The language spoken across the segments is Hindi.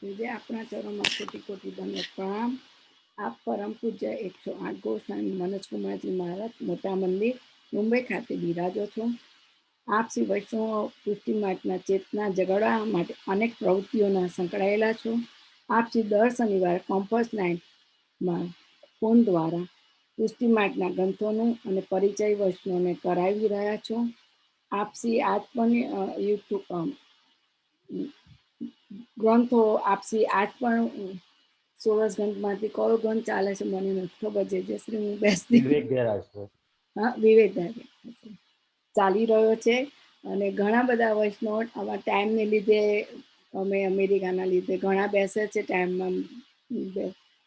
विजय अपना चरणों में कोटि कोटि धन्यवाद प्रणाम। आप परम पूज्य 108 गोस्वामी मनोज कुमार जी महाराज मोटा मंदिर मुंबई खाते बिराजो छो। आप श्री वैष्णव पुष्टि मार्गना चेतना जगाड़वा माटे अनेक प्रवृत्तिओं संकળાયેલા છો। आप श्री दर शनिवार कॉम्पस नाइट में फोन द्वारा पुष्टि मार्गना ग्रंथों અને પરિચય વસ્તુઓને કરાવી રહ્યા છો। आप श्री आज पण यूट्यूब ग्रंथो आपसी आज पण 16 ગ્રંથમાંથી કયો ગ્રંથ ચાલે છે મને નથી ખબર છે જયશ્રી હું બેસતી વિવેક ગેરાજ હા વિવેક ચાલી રહ્યો છે અને ઘણા બધા વૈષ્ણવ આવા ટાઈમને લીધે અમે અમેરિકાના લીધે ઘણા બેસે છે ટાઈમમાં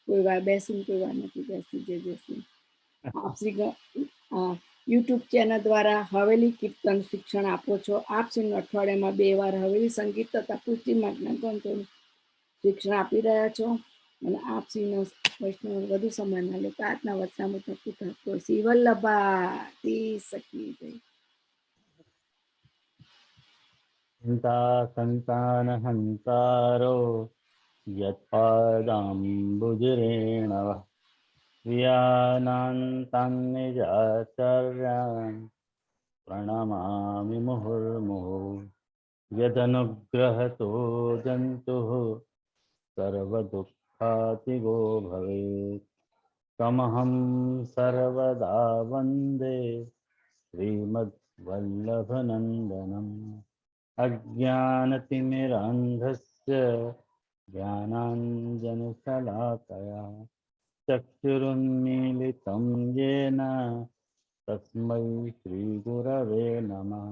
કોઈ વાર બેસીને કોઈ વાર નથી બેસતી જે જયશ્રી આપસી યુટ્યુબ ચેનલ દ્વારા હવેલી કીર્તન શિક્ષણ આપો છો। આપ શ્રી અઠવાડિયામાં 2 વાર હવેલી સંગીત તથા પુષ્ટિ માર્ગના ગ્રંથોનું શિક્ષણ આપી રહ્યા છો અને આપ શ્રીનો વૈષ્ણવ વધુ સમય ના લે પ્રાર્થના વચનામૃત પૂછતો શ્રી વલ્લભાતી સખી જય। हंता संतान हंतारो यत्पादाम्बुजरेणव व्यानान्तं निजाचर्यान् प्रणमामि मुहुर्मुहुः यदनुग्रहतो जन्तुः सर्वदुःखातिगो भवेत् तमहं सर्वदा वन्दे श्रीमद्वल्लभनन्दनम् अज्ञानतिमिरान्धस्य ज्ञानाञ्जनशलाकया चक्षुरुन्मीलितं येन तस्मै श्रीगुरवे नमः।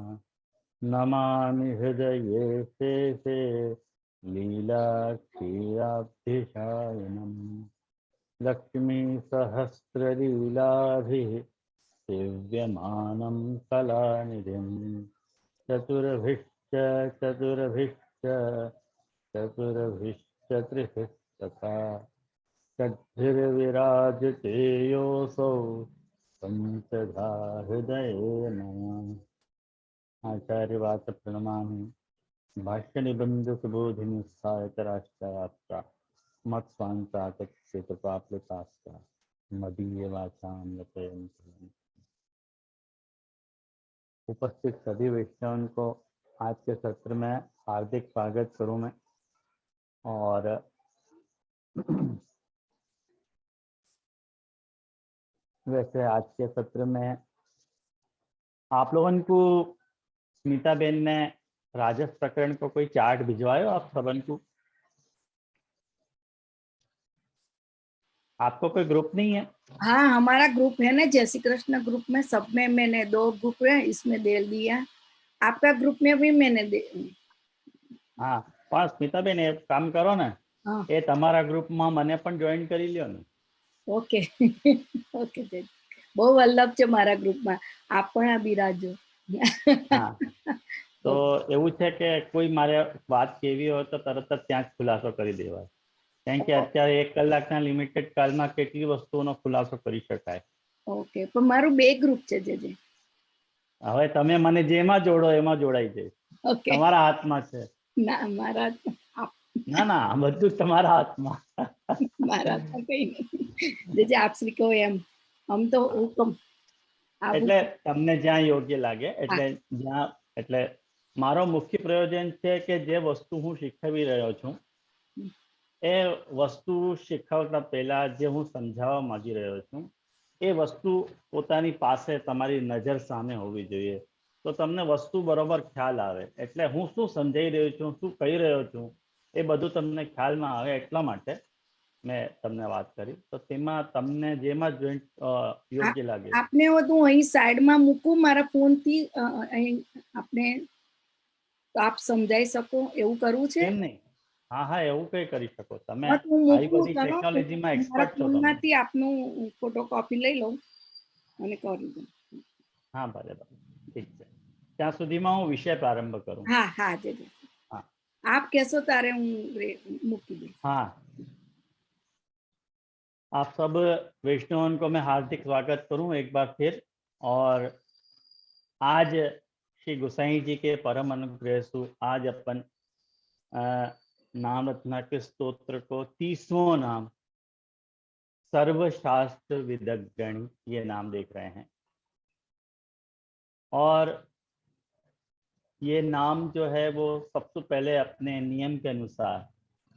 नमामि हृदये शेषे लीलाक्षीराब्धिशायनम् लक्ष्मीसहस्रलीलाभिः सेव्यमानं कलानिधिम् चतुर्भिश्च चतुर्भिश्च त्रिभिः तथा षड्भिर्विराजते योऽसौ पंचधा हृदये नमः। आचार्यवाच प्रणमामि भाष्य निबंध सुबोधिनी सहायतराष्ट्रायात्रा मत स्वांताचित पाप्लतास्ता मदीय वाचाम यतयन्ति। उपस्थित सभी वैष्णव को आज के सत्र में हार्दिक स्वागत करूं मैं। और वैसे आज के सत्र में आप लोगों को स्मिता बेन ने राजस प्रकरण को कोई चार्ट भिजवायो आप सबन को? आपको कोई ग्रुप नहीं है? हाँ हमारा ग्रुप है ना जय श्री कृष्ण ग्रुप में सब में मैंने 2 ग्रुप है इसमें दे दिया। आपका ग्रुप में भी मैंने दे। हाँ पण स्मिता बेन एक काम करो ने हाँ ए तमारा ग्रुप में मने पण जॉइन करी ल्यो ने। ओके ओके जय बहु वल्लभ છે મારા ગ્રુપમાં આપ પણ આ બિરાજો। हाँ तो એવું છે કે કોઈ મારે વાત કેવી હોય તો તરત જ ત્યાં જ ખુલાસો કરી દેવાય કારણ કે અત્યારે 1 કલાકના લિમિટેડ કાલમાં કેટલી વસ્તુઓનો ખુલાસો કરી શકાય। ઓકે પણ મારું 2 ગ્રુપ છે જે હવે તમે મને જેમાં જોડો એમાં જોડાઈ જઈશ। ઓકે તમારા હાથમાં છે। ના મારા ના ના બધું તમારા હાથમાં। મારા હાથમાં કઈ નહીં જે આપ શ્રી કહો એમ આમ તો હુકમ એટલે તમને જ્યાં યોગ્ય લાગે એટલે જ્યાં એટલે મારો મુખ્ય પ્રયોજન છે કે જે વસ્તુ હું શીખવી રહ્યો છું એ વસ્તુ શીખવતા પહેલા જે હું સમજાવવા માંગી રહ્યો છું એ વસ્તુ પોતાની પાસે તમારી નજર સામે હોવી જોઈએ તો તમને વસ્તુ બરોબર ખ્યાલ આવે। એટલે હું શું સમજાઈ રહ્યો છું શું કહી રહ્યો છું એ બધું તમને ખ્યાલમાં આવે એટલા માટે મેં તમને વાત કરી તો તેમાં તમને જેમાં જોઈન્ટ યોગ્ય લાગે। આપને હું અહીં સાઈડમાં મૂકું મારા ફોનથી આપને તો આપ સમજાઈ શકો એવું કરવું છે? કેમ નહીં? હા હા એવું કઈ કરી શકો તમે। હું આવી મૂકું બધી ચલો ટેકનોલોજીમાં મારા એક્સપર્ટ છો તમે। ફોનમાંથી આપનું ફોટોકોપી લઈ લઉં અને કરી દઉં। હા ભલે ભલે ઠીક છે ત્યાં સુધીમાં હું વિષય પ્રારંભ કરું। હા હા જે हाँ आप कैसो तारे हूँ मुक्ति दे। हाँ आप सब वैष्णवन को मैं हार्दिक स्वागत करूं एक बार फिर। और आज श्री गोसाई जी के परम अनुग्रह से आज अपन नाम रत्नाकर स्तोत्र को 30वां नाम सर्वशास्त्र विदग्गणी, ये नाम देख रहे हैं। और ये नाम जो है वो सबसे पहले अपने नियम के अनुसार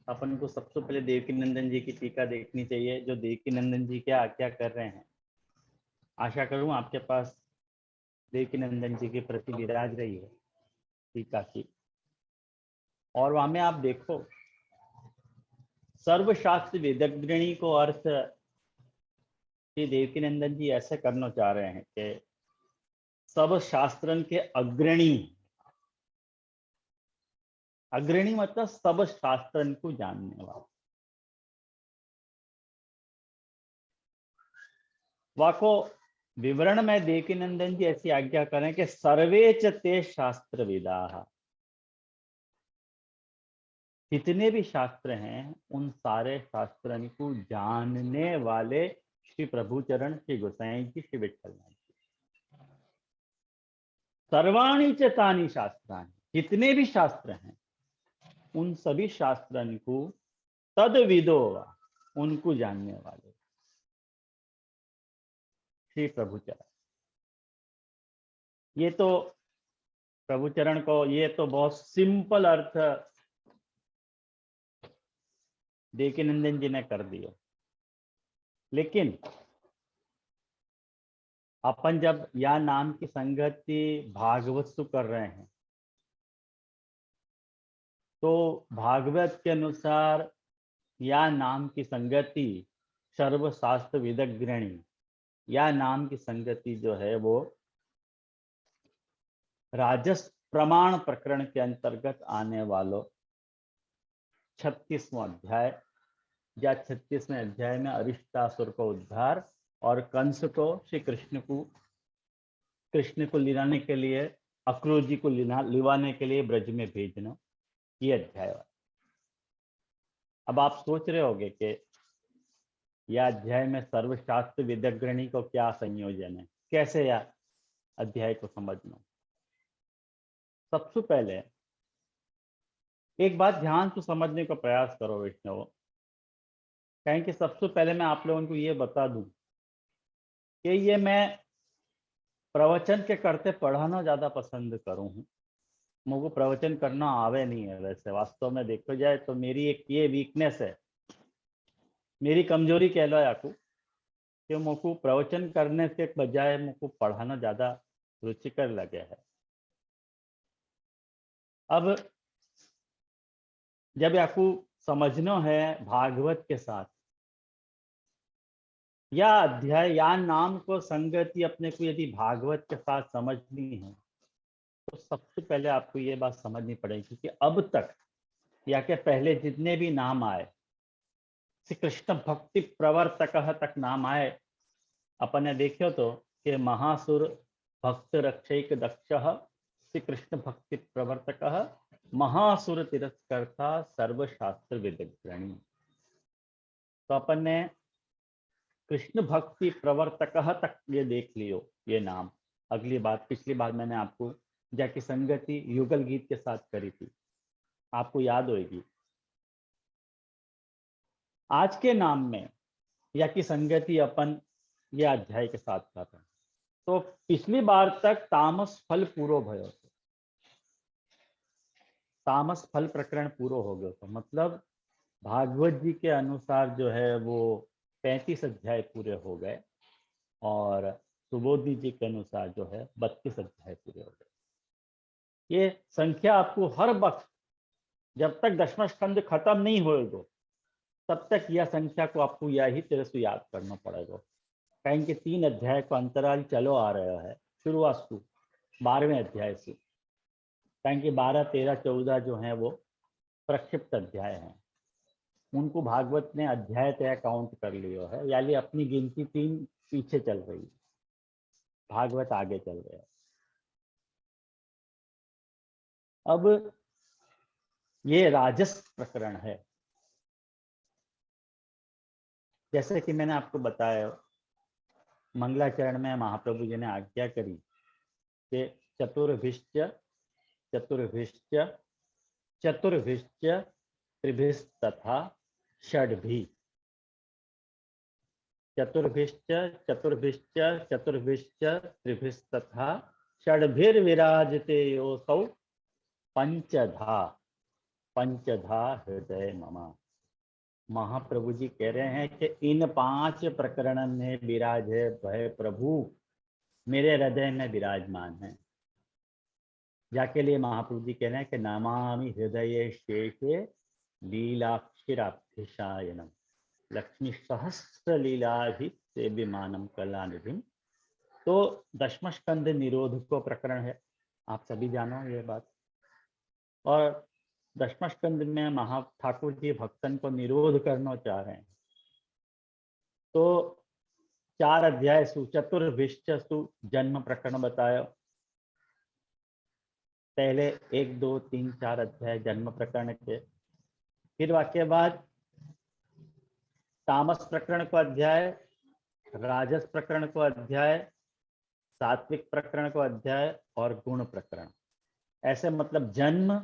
अपन को सबसे पहले देवकीनंदन जी की टीका देखनी चाहिए, जो देवकीनंदन जी क्या क्या कर रहे हैं। आशा करूं आपके पास देवकीनंदन जी की प्रति विराज रही है टीका की। और वहां में आप देखो सर्वशास्त्र विदग्गणी को अर्थ कि देवकीनंदन जी ऐसे करना चाह रहे हैं कि सब शास्त्रन के अग्रणी, अग्रणी मतलब सब शास्त्रन को जानने वाला। वाको विवरण में देवकीनंदन जी ऐसी आज्ञा करें कि सर्वे च ते शास्त्र विदाः, जितने भी शास्त्र हैं उन सारे शास्त्रन को जानने वाले श्री प्रभुचरण, श्री गोसाई जी, श्री विठ्ठलनाथ जी। सर्वाणि च तानि शास्त्राणि, जितने भी शास्त्र हैं उन सभी शास्त्रन को तद विदो, उनको जानने वाले श्री प्रभुचरण। ये तो प्रभुचरण को, ये तो बहुत सिंपल अर्थ देवकीनंदन जी ने कर दिया। लेकिन अपन जब या नाम की संगति भागवत से कर रहे हैं तो भागवत के अनुसार या नाम की संगति सर्वशास्त्र विदग्गणी, या नाम की संगति जो है वो राजस प्रमाण प्रकरण के अंतर्गत आने वालों 36वां अध्याय या 36वें अध्याय में अरिष्टासुर को उद्धार और कंस को श्री कृष्ण को लिलाने के लिए, अक्रूर जी को लिवाने के लिए ब्रज में भेजना, ये अध्याय। अब आप सोच रहे होंगे कि यह अध्याय में सर्वशास्त्र विदग्गणी को क्या संयोजन है, कैसे यह अध्याय को समझना। सबसे पहले एक बात ध्यान से समझने का प्रयास करो वैष्णव, कहें कि सबसे पहले मैं आप लोगों को ये बता दूं कि ये मैं प्रवचन के करते पढ़ाना ज्यादा पसंद करूं हूं। मुझको प्रवचन करना आवे नहीं है। वैसे वास्तव में देखो जाए तो मेरी एक ये वीकनेस है, मेरी कमजोरी कह लो याकू, कि मुझको प्रवचन करने के बजाय मुझको पढ़ाना ज्यादा रुचिकर लगे है। अब जब आपको समझना है भागवत के साथ या अध्याय या नाम को संगति अपने को यदि भागवत के साथ समझनी है तो सबसे पहले आपको ये बात समझनी पड़ेगी कि अब तक या के पहले जितने भी नाम आए, श्री कृष्ण भक्ति प्रवर्तक तक नाम आए, अपन ने देखो तो कि महासुर भक्त रक्षक दक्ष श्री कृष्ण भक्ति प्रवर्तक महासुर तिरस्कर्ता सर्वशास्त्र विदग्गणी। तो अपन ने कृष्ण भक्ति प्रवर्तक तक ये देख लियो ये नाम। अगली बात, पिछली बार मैंने आपको जाकी संगति युगल गीत के साथ करी थी, आपको याद होगी। आज के नाम में या की संगति अपन ये अध्याय के साथ कर रहे हैं। तो पिछली बार तक तामस फल पूरो भयो, तामस फल प्रकरण पूरो हो गया। तो मतलब भागवत जी के अनुसार जो है वो 35 अध्याय पूरे हो गए और सुबोधि जी के अनुसार जो है 32 अध्याय पूरे हो गए। ये संख्या आपको हर वक्त जब तक दशम स्कंद खत्म नहीं होगा तब तक यह संख्या को आपको यही तरह से याद करना पड़ेगा। कहें कि 3 अध्याय का अंतराल चलो आ रहा है शुरुआत से 12वें अध्याय से, कहें कि 12, 13, 14 जो है वो प्रक्षिप्त अध्याय हैं। उनको भागवत ने अध्याय तय काउंट कर लिया है, यानी अपनी गिनती 3 पीछे चल रही है, भागवत आगे चल रहा है। अब ये राजस प्रकरण है। जैसे कि मैंने आपको बताया मंगलाचरण में महाप्रभु जी ने आज्ञा करी कि चतुर्भिश्च चतुर्भिश्च चतुर्भिश्च त्रिभिस्तथा षड्भी, चतुर्भिश्च चतुर्भिश्च चतुर्भिश्च त्रिभिस्तथा षड्भिर्विराजते योऽसौ पंचधा, पंचधा हृदय मम। महाप्रभु जी कह रहे हैं कि इन 5 प्रकरण में विराजे भय प्रभु मेरे हृदय में विराजमान है। जाके लिए महाप्रभु जी कह रहे हैं कि नमामि हृदय शेषे लीलाक्षिराभ्यसायनम लक्ष्मी सहस्र लीलाभि सेव्यमानम कलानिधिम। तो दशम स्कंद निरोध को प्रकरण है, आप सभी जानो ये बात। और दशम स्कंद में महा ठाकुर जी भक्तन को निरोध करना चाह रहे हैं। तो 4 अध्याय सु चतुर्भिश्च सु जन्म प्रकरण बताया। पहले 1 2 3 4 अध्याय जन्म प्रकरण के, फिर वाक्य बाद तामस प्रकरण को अध्याय, राजस प्रकरण को अध्याय, सात्विक प्रकरण को अध्याय और गुण प्रकरण। ऐसे मतलब जन्म,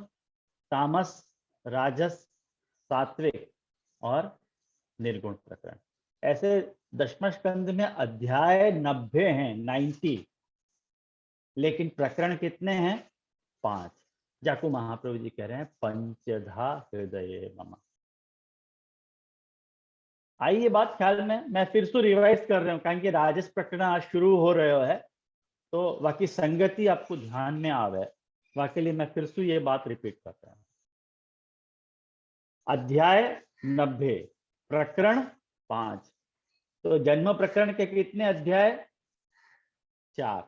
तामस, राजस, सात्विक और निर्गुण प्रकरण। ऐसे दशम स्कंद में अध्याय 90 हैं, 90, लेकिन प्रकरण कितने हैं? 5। जाको महाप्रभु जी कह रहे हैं पंचधा हृदय मम। आई ये बात ख्याल में? मैं फिर से रिवाइज कर रहा हूँ, कारण कि राजस प्रकरण आज शुरू हो रहे है, तो बाकी संगति आपको ध्यान में आवे, वाके लिए मैं फिर से ये बात रिपीट कर रहा हूँ। अध्याय 90, प्रकरण 5। तो जन्म प्रकरण के कितने अध्याय? 4।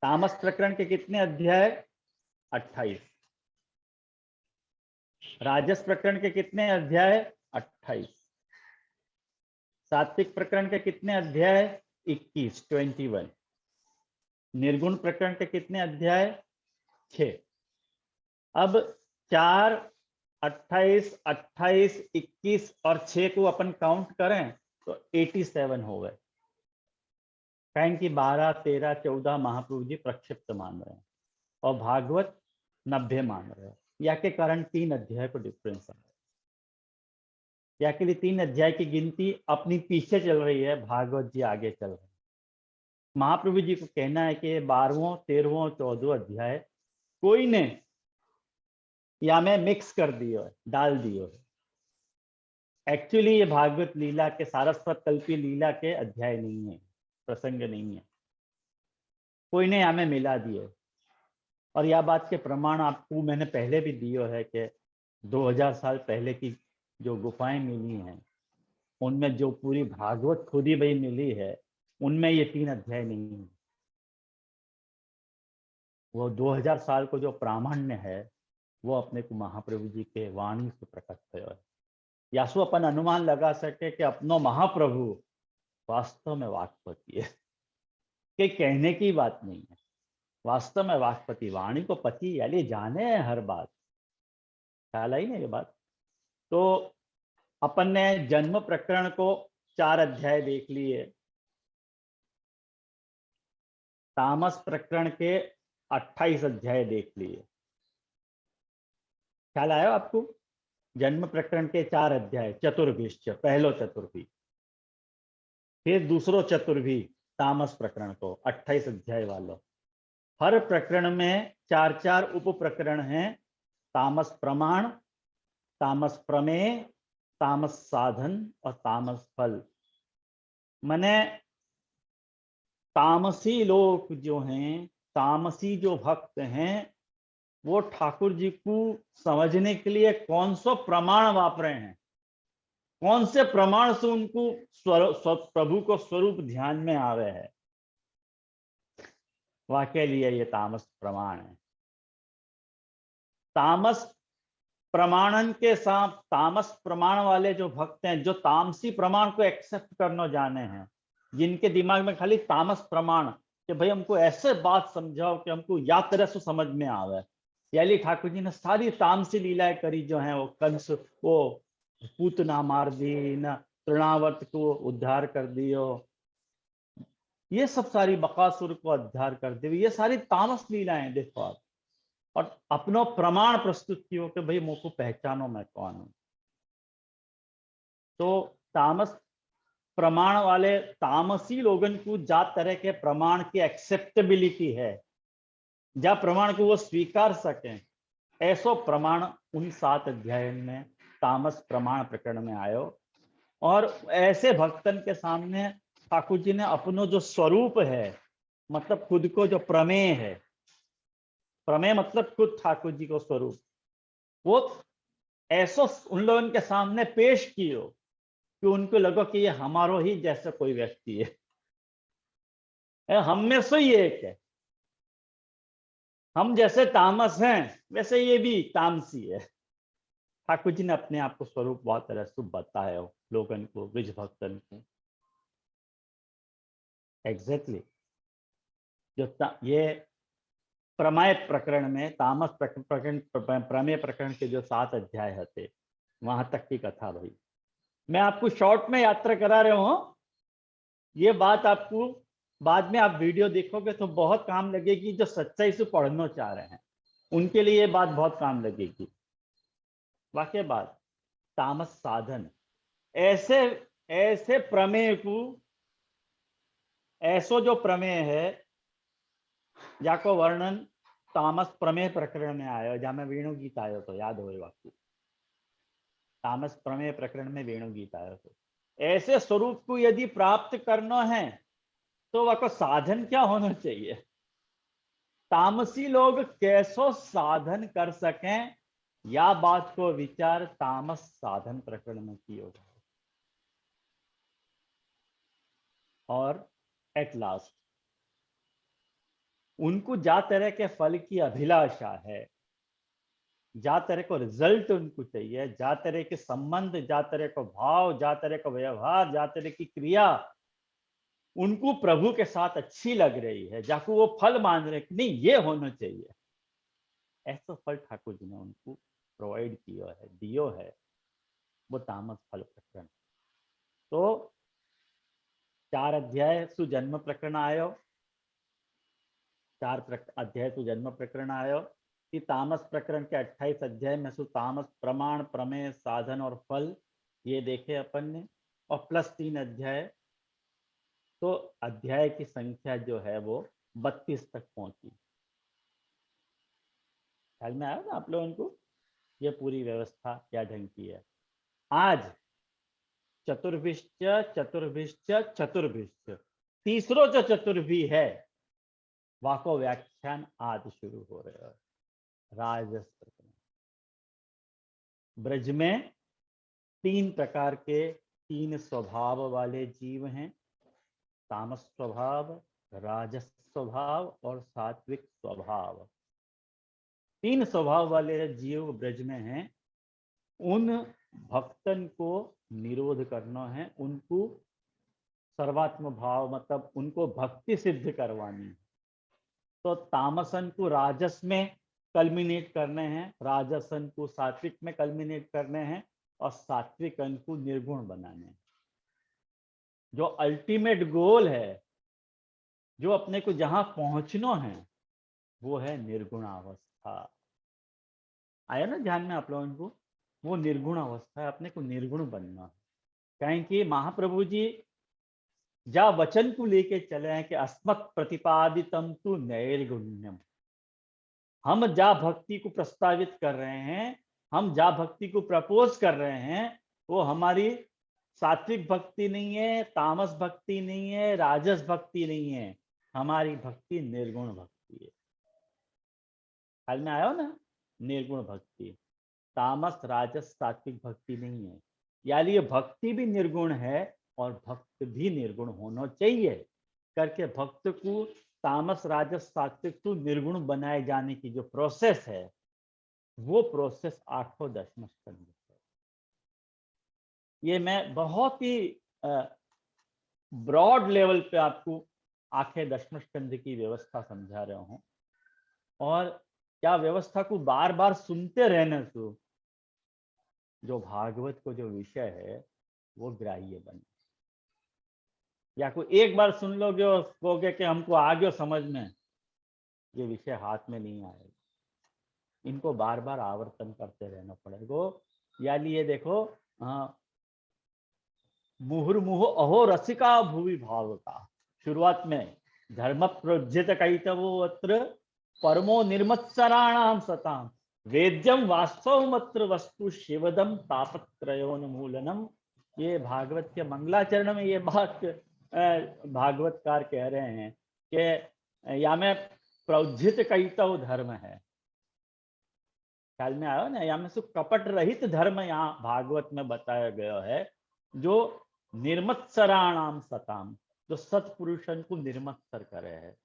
तामस प्रकरण के कितने अध्याय? 28। राजस प्रकरण के कितने अध्याय? 28। सात्विक प्रकरण के कितने अध्याय? 21, 21। निर्गुण प्रकरण के कितने अध्याय? 6। अब 4, 28, 28, 21 और 6 को अपन काउंट करें तो 87 हो गए। कहें कि 12, 13, 14 महाप्रभु जी प्रक्षिप्त मान रहे हैं और भागवत 90 मान रहे हैं। या के कारण 3 अध्याय को डिफरेंस आ रहा है। या के लिए 3 अध्याय की गिनती अपनी पीछे चल रही है, भागवत जी आगे चल रहे हैं। महाप्रभु जी को कहना है कि 12वां, 13वां, 14वां अध्याय कोई ने या में मिक्स कर दियो है, डाल दियो है। एक्चुअली ये भागवत लीला के, सारस्वत कल्पी लीला के अध्याय नहीं है, प्रसंग नहीं है, कोई ने या में मिला दिए। और यह बात के प्रमाण आपको मैंने पहले भी दियो है कि 2000 साल पहले की जो गुफाएं मिली हैं, उनमें जो पूरी भागवत खुदी बही मिली है, उनमें ये 3 अध्याय नहीं है। वो 2000 साल को जो प्रामाण्य है वो अपने को महाप्रभु जी के वाणी से प्रकट है। यासु अपन अनुमान लगा सके कि अपनो महाप्रभु वास्तव में वाक्पति है, कि कहने की बात नहीं है, वास्तव में वाक्पति, वाणी को पति यानी जाने हर बात। ख्याल आई ना ये बात? तो अपन ने जन्म प्रकरण को 4 अध्याय देख लिए, तामस प्रकरण के 28 अध्याय देख लिए। ख्याल आया आपको? जन्म प्रकरण के 4 अध्याय, चतुर्भिश्च, पहलो चतुर्भी, फिर दूसरो चतुर्भी तामस प्रकरण को 28 अध्याय वालों। हर प्रकरण में 4-4 उप प्रकरण हैं। तामस प्रमाण, तामस प्रमेय, तामस साधन और तामस फल। माने तामसी लोग जो हैं, तामसी जो भक्त हैं, वो ठाकुर जी को समझने के लिए कौन सा प्रमाण वापरे हैं, कौन से प्रमाण से उनको प्रभु को स्वरूप ध्यान में आवे है, वाके लिए ये तामस प्रमाण है। तामस प्रमाणन के साथ तामस प्रमाण वाले जो भक्त हैं, जो तामसी प्रमाण को एक्सेप्ट करना जाने हैं, जिनके दिमाग में खाली तामस प्रमाण कि भाई हमको ऐसे बात समझाओ कि हमको या तरह से समझ में आवे। यानी ठाकुर जी ने सारी तामसी लीलाएं करी जो हैं, वो कंस वो पूतना मार दी, न तृणावर्त को उद्धार कर दियो, ये सब सारी बकासुर को उद्धार कर दी, ये सारी तामस लीलाएं देखो आप। और अपनो प्रमाण प्रस्तुत कियो कि भाई मोको पहचानो मैं कौन हूं। तो तामस प्रमाण वाले तामसी लोगन को जा तरह के प्रमाण की एक्सेप्टेबिलिटी है, जा प्रमाण को वो स्वीकार सकें, ऐसो प्रमाण उन 7 अध्याय में तामस प्रमाण प्रकरण में आयो। और ऐसे भक्तन के सामने ठाकुर जी ने अपनो जो स्वरूप है, मतलब खुद को जो प्रमेय है, प्रमेय मतलब खुद ठाकुर जी को स्वरूप, वो ऐसो उन लोगों के सामने पेश कियो कि उनको लगा कि ये हमारो ही जैसा कोई व्यक्ति है, हम में से ही एक है। हम जैसे तामस हैं वैसे ये भी तामसी है। ठाकुर जी ने अपने आप को स्वरूप बहुत तरह से बताया लोगन को, ब्रिज भक्तन को। एग्जैक्टली ये प्रमेय प्रकरण में तामस प्रकरण प्रमेय प्रकरण के जो 7 अध्याय थे वहां तक की कथा भाई। मैं आपको शॉर्ट में यात्रा करा रहा हूं। ये बात आपको बाद में आप वीडियो देखोगे तो बहुत काम लगेगी, जो सच्चाई से पढ़ना चाह रहे हैं उनके लिए ये बात बहुत काम लगेगी। वाकई बात, तामस साधन, ऐसे ऐसे प्रमेय को, ऐसो जो प्रमेय है जाको वर्णन तामस प्रमेय प्रकरण में आयो, जहां में वेणु गीत आयो तो याद हो आपको। तामस प्रमेय प्रकरण में वेणु गीत आयो तो ऐसे स्वरूप को यदि प्राप्त करना है तो वह को साधन क्या होना चाहिए, तामसी लोग कैसो साधन कर सकें, या बात को विचार तामस साधन प्रकरण में किया। और एट लास्ट उनको जा तरह के फल की अभिलाषा है, जा तरह को रिजल्ट उनको चाहिए, जा तरह के संबंध, जा तरह को भाव, जा तरह का व्यवहार, जा तरह की क्रिया उनको प्रभु के साथ अच्छी लग रही है, जाको वो फल मान रहे कि नहीं ये होना चाहिए, ऐसा फल ठाकुर जी ने उनको प्रोवाइड किया है, दियो है। वो तामस फल प्रकरण। तो 4 अध्याय सुजन्म प्रकरण आयो, 4 अध्याय सुजन्म प्रकरण आयो कि तामस प्रकरण के 28 अध्याय में सु तामस प्रमाण, प्रमेय, साधन और फल ये देखे अपन ने, और प्लस 3 अध्याय, तो अध्याय की संख्या जो है वो 32 तक पहुंची। ख्याल में आया ना आप लोगों को ये पूरी व्यवस्था क्या ढंग की है। आज चतुर्भिश्च चतुर्भिश्च चतुर्भिश्च, तीसरो जो चतुर्भी है वाको व्याख्यान आज शुरू हो रहे हैं। राजस ब्रज में 3 प्रकार के 3 स्वभाव वाले जीव हैं, तामस स्वभाव, राजस स्वभाव और सात्विक स्वभाव। 3 स्वभाव वाले जीव ब्रज में हैं। उन भक्तन को निरोध करना है, उनको सर्वात्म भाव मतलब उनको भक्ति सिद्ध करवानी है। तो तामसन को राजस में कल्मिनेट करने हैं, राजसन को सात्विक में कल्मिनेट करने हैं, और सात्विकन को निर्गुण बनाने हैं। जो अल्टीमेट गोल है, जो अपने को जहां पहुंचना है, वो है निर्गुण अवस्था। आया ना ध्यान में आप लोगों को, वो निर्गुण अवस्था है, अपने को निर्गुण बनना है। कहें कि महाप्रभु जी जा वचन को लेके चले हैं कि अस्मत् प्रतिपादितम तु नैर्गुण्यम, हम जा भक्ति को प्रस्तावित कर रहे हैं, हम जा भक्ति को प्रपोज कर रहे हैं, वो हमारी सात्विक भक्ति नहीं है, तामस भक्ति नहीं है, राजस भक्ति नहीं है, हमारी भक्ति निर्गुण भक्ति है। हाल में आयो ना, निर्गुण भक्ति, तामस राजस सात्विक भक्ति नहीं है। यानी ये भक्ति भी निर्गुण है और भक्त भी निर्गुण होना चाहिए, करके भक्त को तामस राजस सात्विक को निर्गुण बनाए जाने की जो प्रोसेस है, वो प्रोसेस 8 दशम स्कंद है। ये मैं बहुत ही ब्रॉड लेवल पे आपको 8 दशम स्कंद की व्यवस्था समझा रहा हूं, और क्या व्यवस्था को बार बार सुनते रहने से जो भागवत को जो विषय है वो ग्राह्य बने। या कोई एक बार सुन लोगे और कहोगे कि हमको आ गया समझ में, ये विषय हाथ में नहीं आएगा। इनको बार बार आवर्तन करते रहना पड़ेगा। यानी ये देखो, मुहुर्मुहु अहो रसिका भुवि भाव का, शुरुआत में धर्म प्रोज्झित कैतवो अत्र परमो निर्मत्सराणाम सताम वेद्यम वास्तवमत्र वस्तु शिवदम तापत्रयोन्मूलनम। ये भागवत के मंगलाचरण में ये बात भागवतकार कह रहे हैं कि या में प्रोज्झित कैतव धर्म है, ख्याल में आयो ना, या में से कपट रहित धर्म यहाँ भागवत में बताया गया है, जो निर्मत्सराणाम सताम, जो सत्पुरुषन को निर्मत्सर करे है।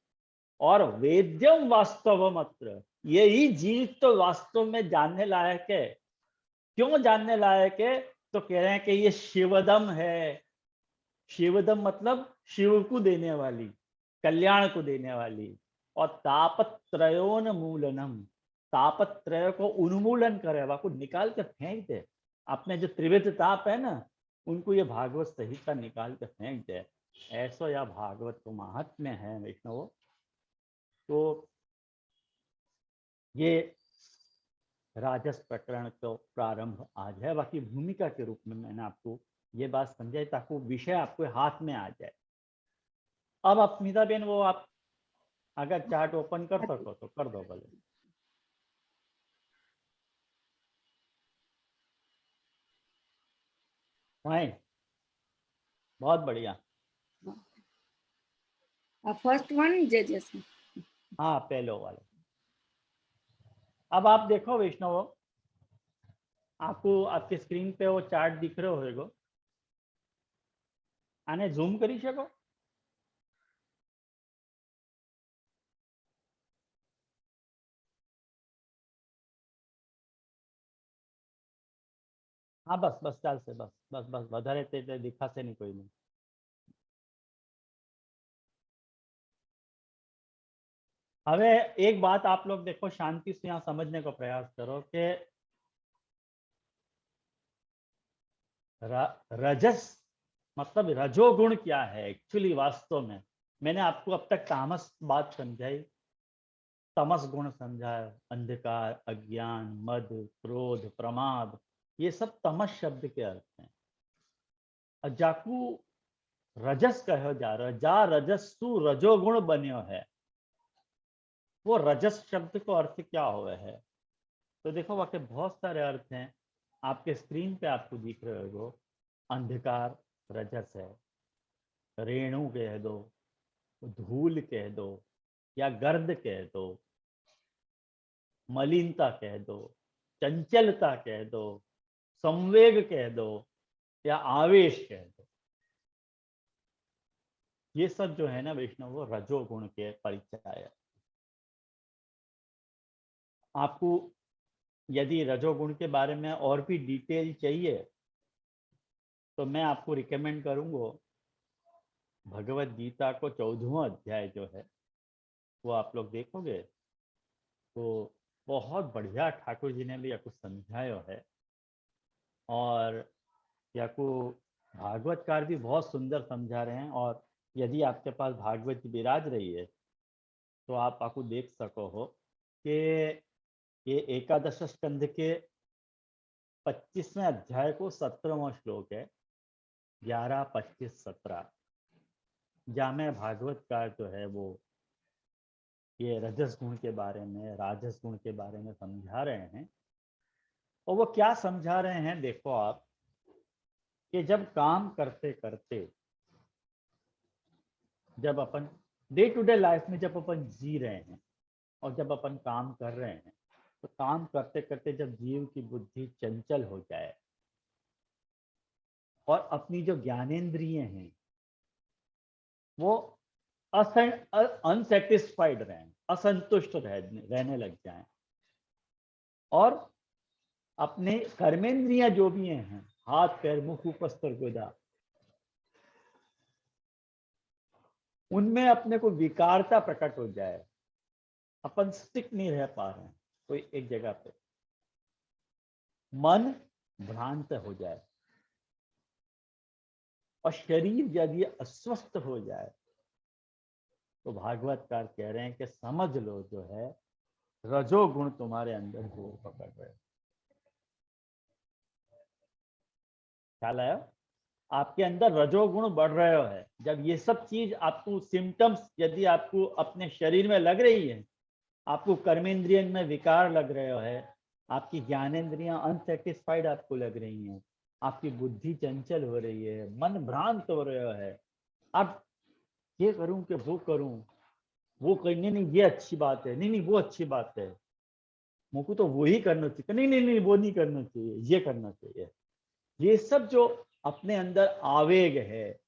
और वेद्यम वास्तवम अत्र, यही जीव तो वास्तव में जानने लायक है। क्यों जानने लायक है? तो कह रहे हैं कि ये शिवदम है। शिवदम मतलब शिव को देने वाली, कल्याण को देने वाली। और तापत्रयोन्मूलनम, तापत्रय को उन्मूलन करे, वाको निकाल के फेंक दे। अपने जो त्रिविध ताप है ना, उनको ये भागवत संहिता निकाल के फेंक दे। ऐसा या भागवत को महात्म्य है वैष्णव। तो ये राजस प्रकरण का प्रारंभ आज है। बाकी भूमिका के रूप में मैंने आपको ये बात समझाई ताकि विषय आपको हाथ में आ जाए। अब आप स्मिता बेन, वो आप अगर चार्ट ओपन कर सको तो कर दो भले। फाइन, बहुत बढ़िया। फर्स्ट वन जजेस। हाँ, पहलो वाले। अब आप देखो वैष्णव, आपको आपके स्क्रीन पे वो चार्ट दिख रहे होगा, आने जूम करी सको? हाँ बस बस चाल से बस बस बस વધારે તે दिखाશે नहीं कोई नहीं। हवे एक बात आप लोग देखो, शांति से यहाँ समझने का प्रयास करो कि रजस मतलब रजोगुण क्या है एक्चुअली वास्तव में। मैंने आपको अब तक तामस बात समझाई, तमस गुण समझाया, अंधकार, अज्ञान, मद, क्रोध, प्रमाद, ये सब तमस शब्द के अर्थ हैं। और जाकू रजस कहो जा रहा, जा रजस्सु रजोगुण बन्यो है, वो रजस शब्द को अर्थ क्या हुआ है? तो देखो वाकई बहुत सारे अर्थ हैं, आपके स्क्रीन पे आपको दिख रहे हो। अंधकार रजस है, रेणु कह दो, धूल कह दो, या गर्द कह दो, मलिनता कह दो, चंचलता कह दो, संवेग कह दो, या आवेश कह दो। ये सब जो है ना वैष्णव, वो रजोगुण के परिचय। आपको यदि रजोगुण के बारे में और भी डिटेल चाहिए तो मैं आपको रिकमेंड करूंगा, भगवत गीता को 14वां अध्याय जो है वो आप लोग देखोगे तो बहुत बढ़िया ठाकुर जी ने भी आपको समझाया है। और याकू भागवतकार भी बहुत सुंदर समझा रहे हैं। और यदि आपके पास भागवत जी विराज रही है तो आप आपको देख सको हो कि ये एकादश स्कंध के 25वें अध्याय को 17वां श्लोक है, 11, 25, 17, जहाँ में भागवतकार जो है वो ये रजस गुण के बारे में, राजस गुण के बारे में समझा रहे हैं। और वो क्या समझा रहे हैं देखो आप, कि जब काम करते करते, जब अपन डे टू डे लाइफ में जब अपन जी रहे हैं और जब अपन काम कर रहे हैं, तो काम करते करते जब जीव की बुद्धि चंचल हो जाए और अपनी जो ज्ञानेंद्रिय हैं वो अनसेटिस्फाइड रहें, असंतुष्ट रहने लग जाएं, और अपने कर्मेंद्रियां जो भी हैं, हाथ, पैर, मुख, उपस्तर, गुदा, उनमें अपने को विकारता प्रकट हो जाए, अपन स्टिक नहीं रह पा रहे हैं कोई एक जगह पे, मन भ्रांत हो जाए और शरीर यदि अस्वस्थ हो जाए, तो भागवतकार कह रहे हैं कि समझ लो जो है रजोगुण तुम्हारे अंदर जोर पकड़ रहे हो। ख्याल आया? आपके अंदर रजोगुण बढ़ रहे है। जब ये सब चीज आपको सिम्टम्स यदि आपको अपने शरीर में लग रही है, आपको कर्मेंद्रिय में विकार लग रहे है, आपकी ज्ञानेन्द्रियां अनसेटिस्फाइड आपको लग रही हैं, आपकी बुद्धि चंचल हो रही है, मन भ्रांत हो रहा है, आप ये करूं कि वो करूं, वो करने नहीं ये अच्छी बात है, नहीं नहीं वो अच्छी बात है, मुझको तो वो ही करना चाहिए, नहीं नहीं नहीं वो नहीं करना चाहिए, ये करना चाहिए। ये सब जो अपने अंदर आवेग है,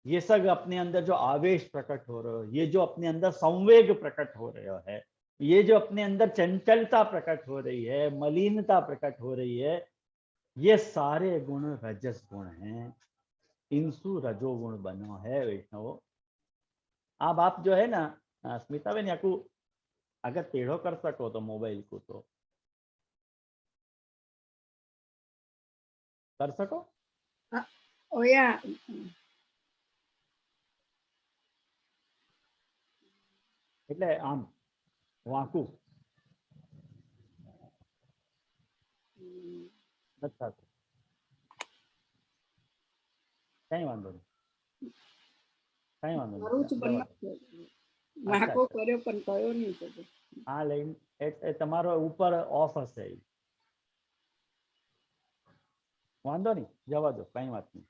ये सब अपने अंदर जो आवेश प्रकट हो रहे हो, ये जो अपने अंदर संवेग प्रकट हो रहे है, ये जो अपने अंदर चंचलता प्रकट हो रही है, मलिनता प्रकट हो रही है, ये सारे गुण रजस गुण हैं। इंसु रजोगुण बनो है वैष्णव। अब आप जो है ना स्मिता बेन याकू अगर टेढ़ो कर सको तो मोबाइल को तो कर सको। ओ या એટલે આમ વાંકું નથી થતું, કઈ વાંધો નહીં, કઈ વાંધો નહીં, કરું છું પણ જવા દો. નથી થતું. અચ્છા નાકો અચ્છા કર્યો પણ કયો નહીં થતો. આ લઈને એ તમારો ઉપર ઓફ હશે એ. વાંધો नहीं, जवा दो, कहीं बात नहीं।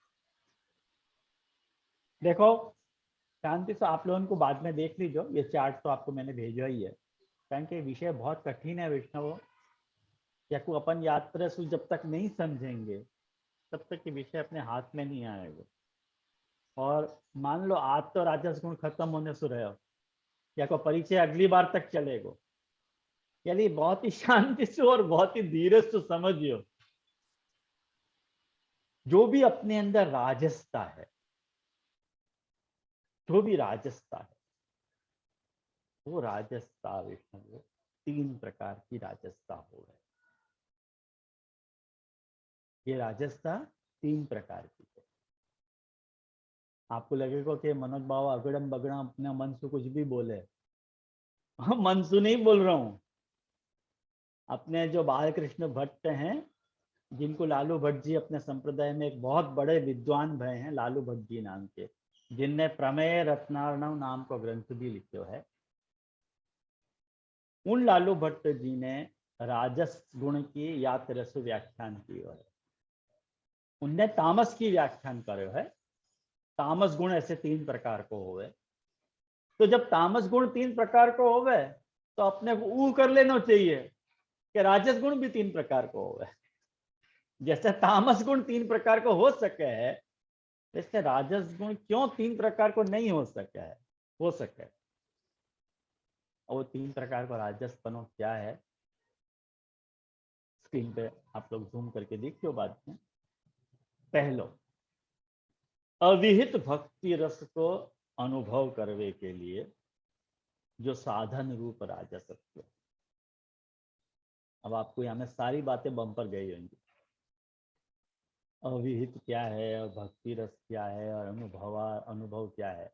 देखो शांति से आप लोगों को बाद में देख लीजिए, ये चार्ट तो आपको मैंने भेजा ही है, कारण के विषय बहुत कठिन है वैष्णव। या को अपन यात्रा से जब तक नहीं समझेंगे तब तक ये विषय अपने हाथ में नहीं आएगा। और मान लो आज तो राजस गुण खत्म होने से रहे हो, या को परिचय अगली बार तक चलेगा, यदि बहुत ही शांति से और बहुत ही धीरे से समझियो, जो भी अपने अंदर राजसता है, जो भी राजसता है, वो राजसता विष्णु 3 प्रकार की राजसता हो है। ये राजसता 3 प्रकार की है। आपको लगेगा कि मनोज बाबा अगड़म बगड़म अपने मन से कुछ भी बोले, हम मन से नहीं बोल रहा हूं। अपने जो बालकृष्ण भट्ट हैं, जिनको लालू भट्ट जी अपने संप्रदाय में एक बहुत बड़े विद्वान भय हैं, लालू भट्ट जी नाम के, जिनने प्रमेय रत्नार्णव नाम का ग्रंथ भी लिखो है। उन लालू भट्ट जी ने राजस गुण की यात्रस व्याख्यान की है, उनने तामस की व्याख्यान करो है। तामस गुण ऐसे 3 प्रकार को होवे। तो जब तामस गुण 3 प्रकार को होवे तो अपने को ऊ कर लेना चाहिए कि राजस गुण भी 3 प्रकार को होवे। जैसे तामस गुण 3 प्रकार को हो सके है, जैसे राजस गुण क्यों 3 प्रकार को नहीं हो सके है, हो सके। और वो 3 प्रकार को राजस बनो क्या है, स्क्रीन पे आप लोग जूम करके देखियो बाद में। पहलो, अविहित भक्ति रस को अनुभव करने के लिए जो साधन रूप राजसत्व। अब आपको यहाँ में सारी बातें बम पर गई होंगी। अविहित क्या है और भक्ति रस क्या है और अनुभव क्या है।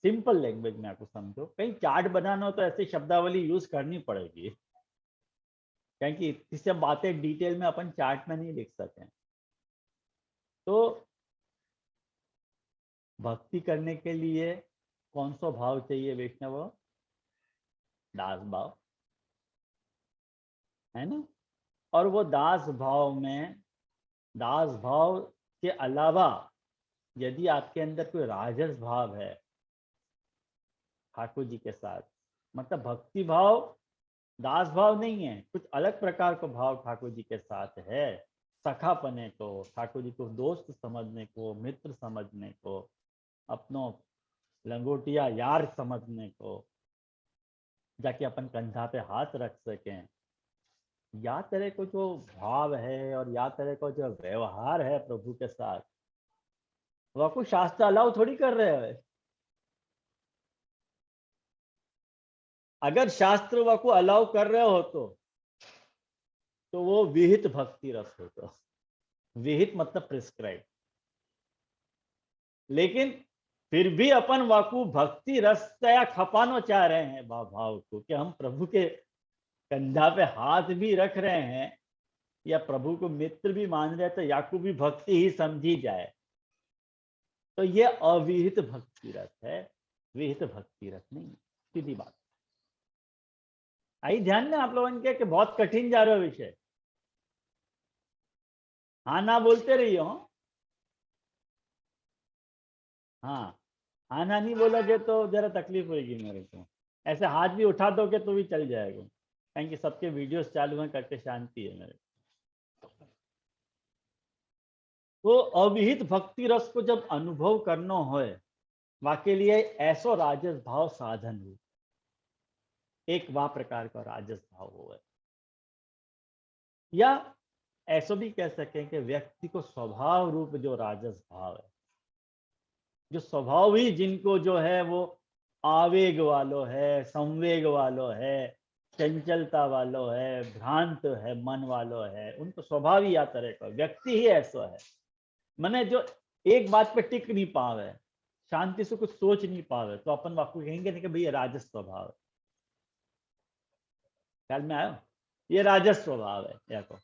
सिंपल लैंग्वेज में आपको समझो, कहीं चार्ट बनाना हो तो ऐसी शब्दावली यूज करनी पड़ेगी, क्योंकि इतनी सब बातें डिटेल में अपन चार्ट में नहीं लिख सकते। तो भक्ति करने के लिए कौन सा भाव चाहिए वैष्णव? दास भाव, है ना। और वो दास भाव में, दास भाव के अलावा यदि आपके अंदर कोई राजस भाव है ठाकुर जी के साथ, मतलब भक्ति भाव दास भाव नहीं है, कुछ अलग प्रकार का भाव ठाकुर जी के साथ है, सखापने को, ठाकुर जी को दोस्त समझने को, मित्र समझने को, अपनों लंगोटिया यार समझने को, जाके अपन कंधा पे हाथ रख सकें, या तरह को जो भाव है और या तरह को जो व्यवहार है प्रभु के साथ, वह को शास्त्र अलाउ थोड़ी कर रहे हैं। अगर शास्त्र वह को अलाउ कर रहे हो तो वो विहित भक्ति रस होता। विहित मतलब प्रिस्क्राइब। लेकिन फिर भी अपन वाकु भक्ति रस या खपाना चाह रहे हैं भाव को, कि हम प्रभु के कंधा पे हाथ भी रख रहे हैं या प्रभु को मित्र भी मान रहे हैं, तो याकू भी भक्ति ही समझी जाए। तो ये अविहित भक्ति रस है, विहित भक्ति रस नहीं। सीधी बात। आई ध्यान में आप लोगों के कि बहुत कठिन जा रहा विषय। हाँ ना बोलते रहिए हो। हाँ, हाँ ना नहीं बोलोगे तो जरा तकलीफ होगी मेरे को। ऐसे हाथ भी उठा दोगे तो भी चल जाएगा, क्योंकि सबके वीडियोस चालू हैं करके शांति है मेरे। तो अविहित भक्ति रस को जब अनुभव करना हो, वाके लिए ऐसो राजस भाव साधन हो, एक वा प्रकार का राजस भाव हो, या ऐसा भी कह सकें कि व्यक्ति को स्वभाव रूप जो राजस भाव है, जो स्वभाव ही जिनको जो है वो आवेग वालो है, संवेग वालो है, चंचलता वालो है, भ्रांत है, मन वालो है, उनको स्वभाव ही या तरह का व्यक्ति ही ऐसा है। मने जो एक बात पे टिक नहीं पावे, शांति से कुछ सोच नहीं पावे, तो अपन वाकू कहेंगे नहीं कि भाई ये राजस स्वभाव है। ख्याल में आयो? ये राजस स्वभाव है। या को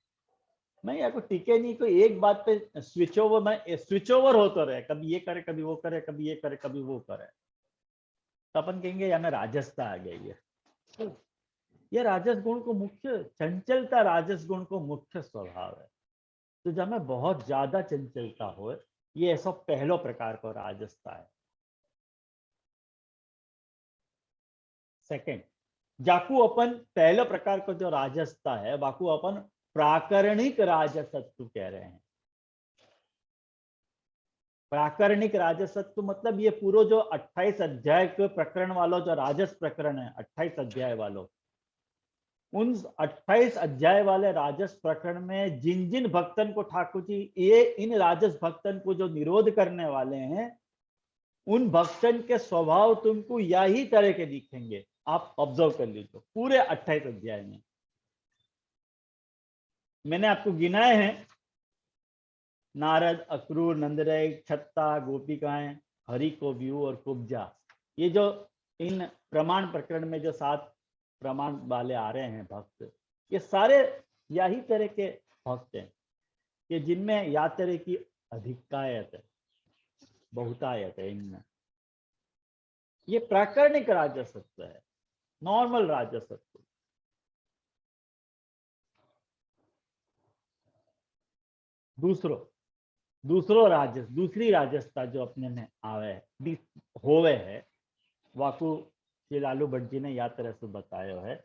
मैं या को टिके नहीं, कोई एक बात पे स्विच ओवर, मैं स्विच ओवर होता रहे, कभी ये करे कभी वो करे, कभी ये करे कभी वो करे, तो अपन कहेंगे या में राजसता आ गई है। ये राजस गुण को मुख्य, चंचलता राजस गुण को मुख्य स्वभाव है। तो जब में बहुत ज्यादा चंचलता हो, ये ऐसा पहलो प्रकार का राजसता है। सेकंड, जाकू अपन पहले प्रकार का जो राजसता है, वाकू अपन प्राकरणिक राजसत्व कह रहे हैं। प्राकरणिक राजसत्व मतलब ये पूरा जो 28 अध्याय के प्रकरण वालों जो राजस प्रकरण है, 28 अध्याय वालों, उन 28 अध्याय वाले राजस प्रकरण में जिन जिन भक्तन को ठाकुर जी ये इन राजस भक्तन को जो निरोध करने वाले हैं, उन भक्तन के स्वभाव तुमको यही तरह के दिखेंगे। आप ऑब्जर्व कर लीजिए पूरे 28 अध्याय में मैंने आपको गिनाए हैं। नारद, अक्रूर, नंदराय, छत्ता, गोपिकाएं, हरि को व्यू और कुब्जा, ये जो इन प्रमाण प्रकरण में जो 7 प्रमाण वाले आ रहे हैं भक्त, ये सारे यही तरह के भक्त हैं कि जिनमें या तरह की अधिकायत है, बहुतायत है इनमें। ये प्राकरणिक राजसत्व है, नॉर्मल राजसत्व। दूसरो राजस, दूसरी राजसता जो अपने में आवे होवे है, वाकू श्री लालू भट्ट जी ने या तरह से बताया है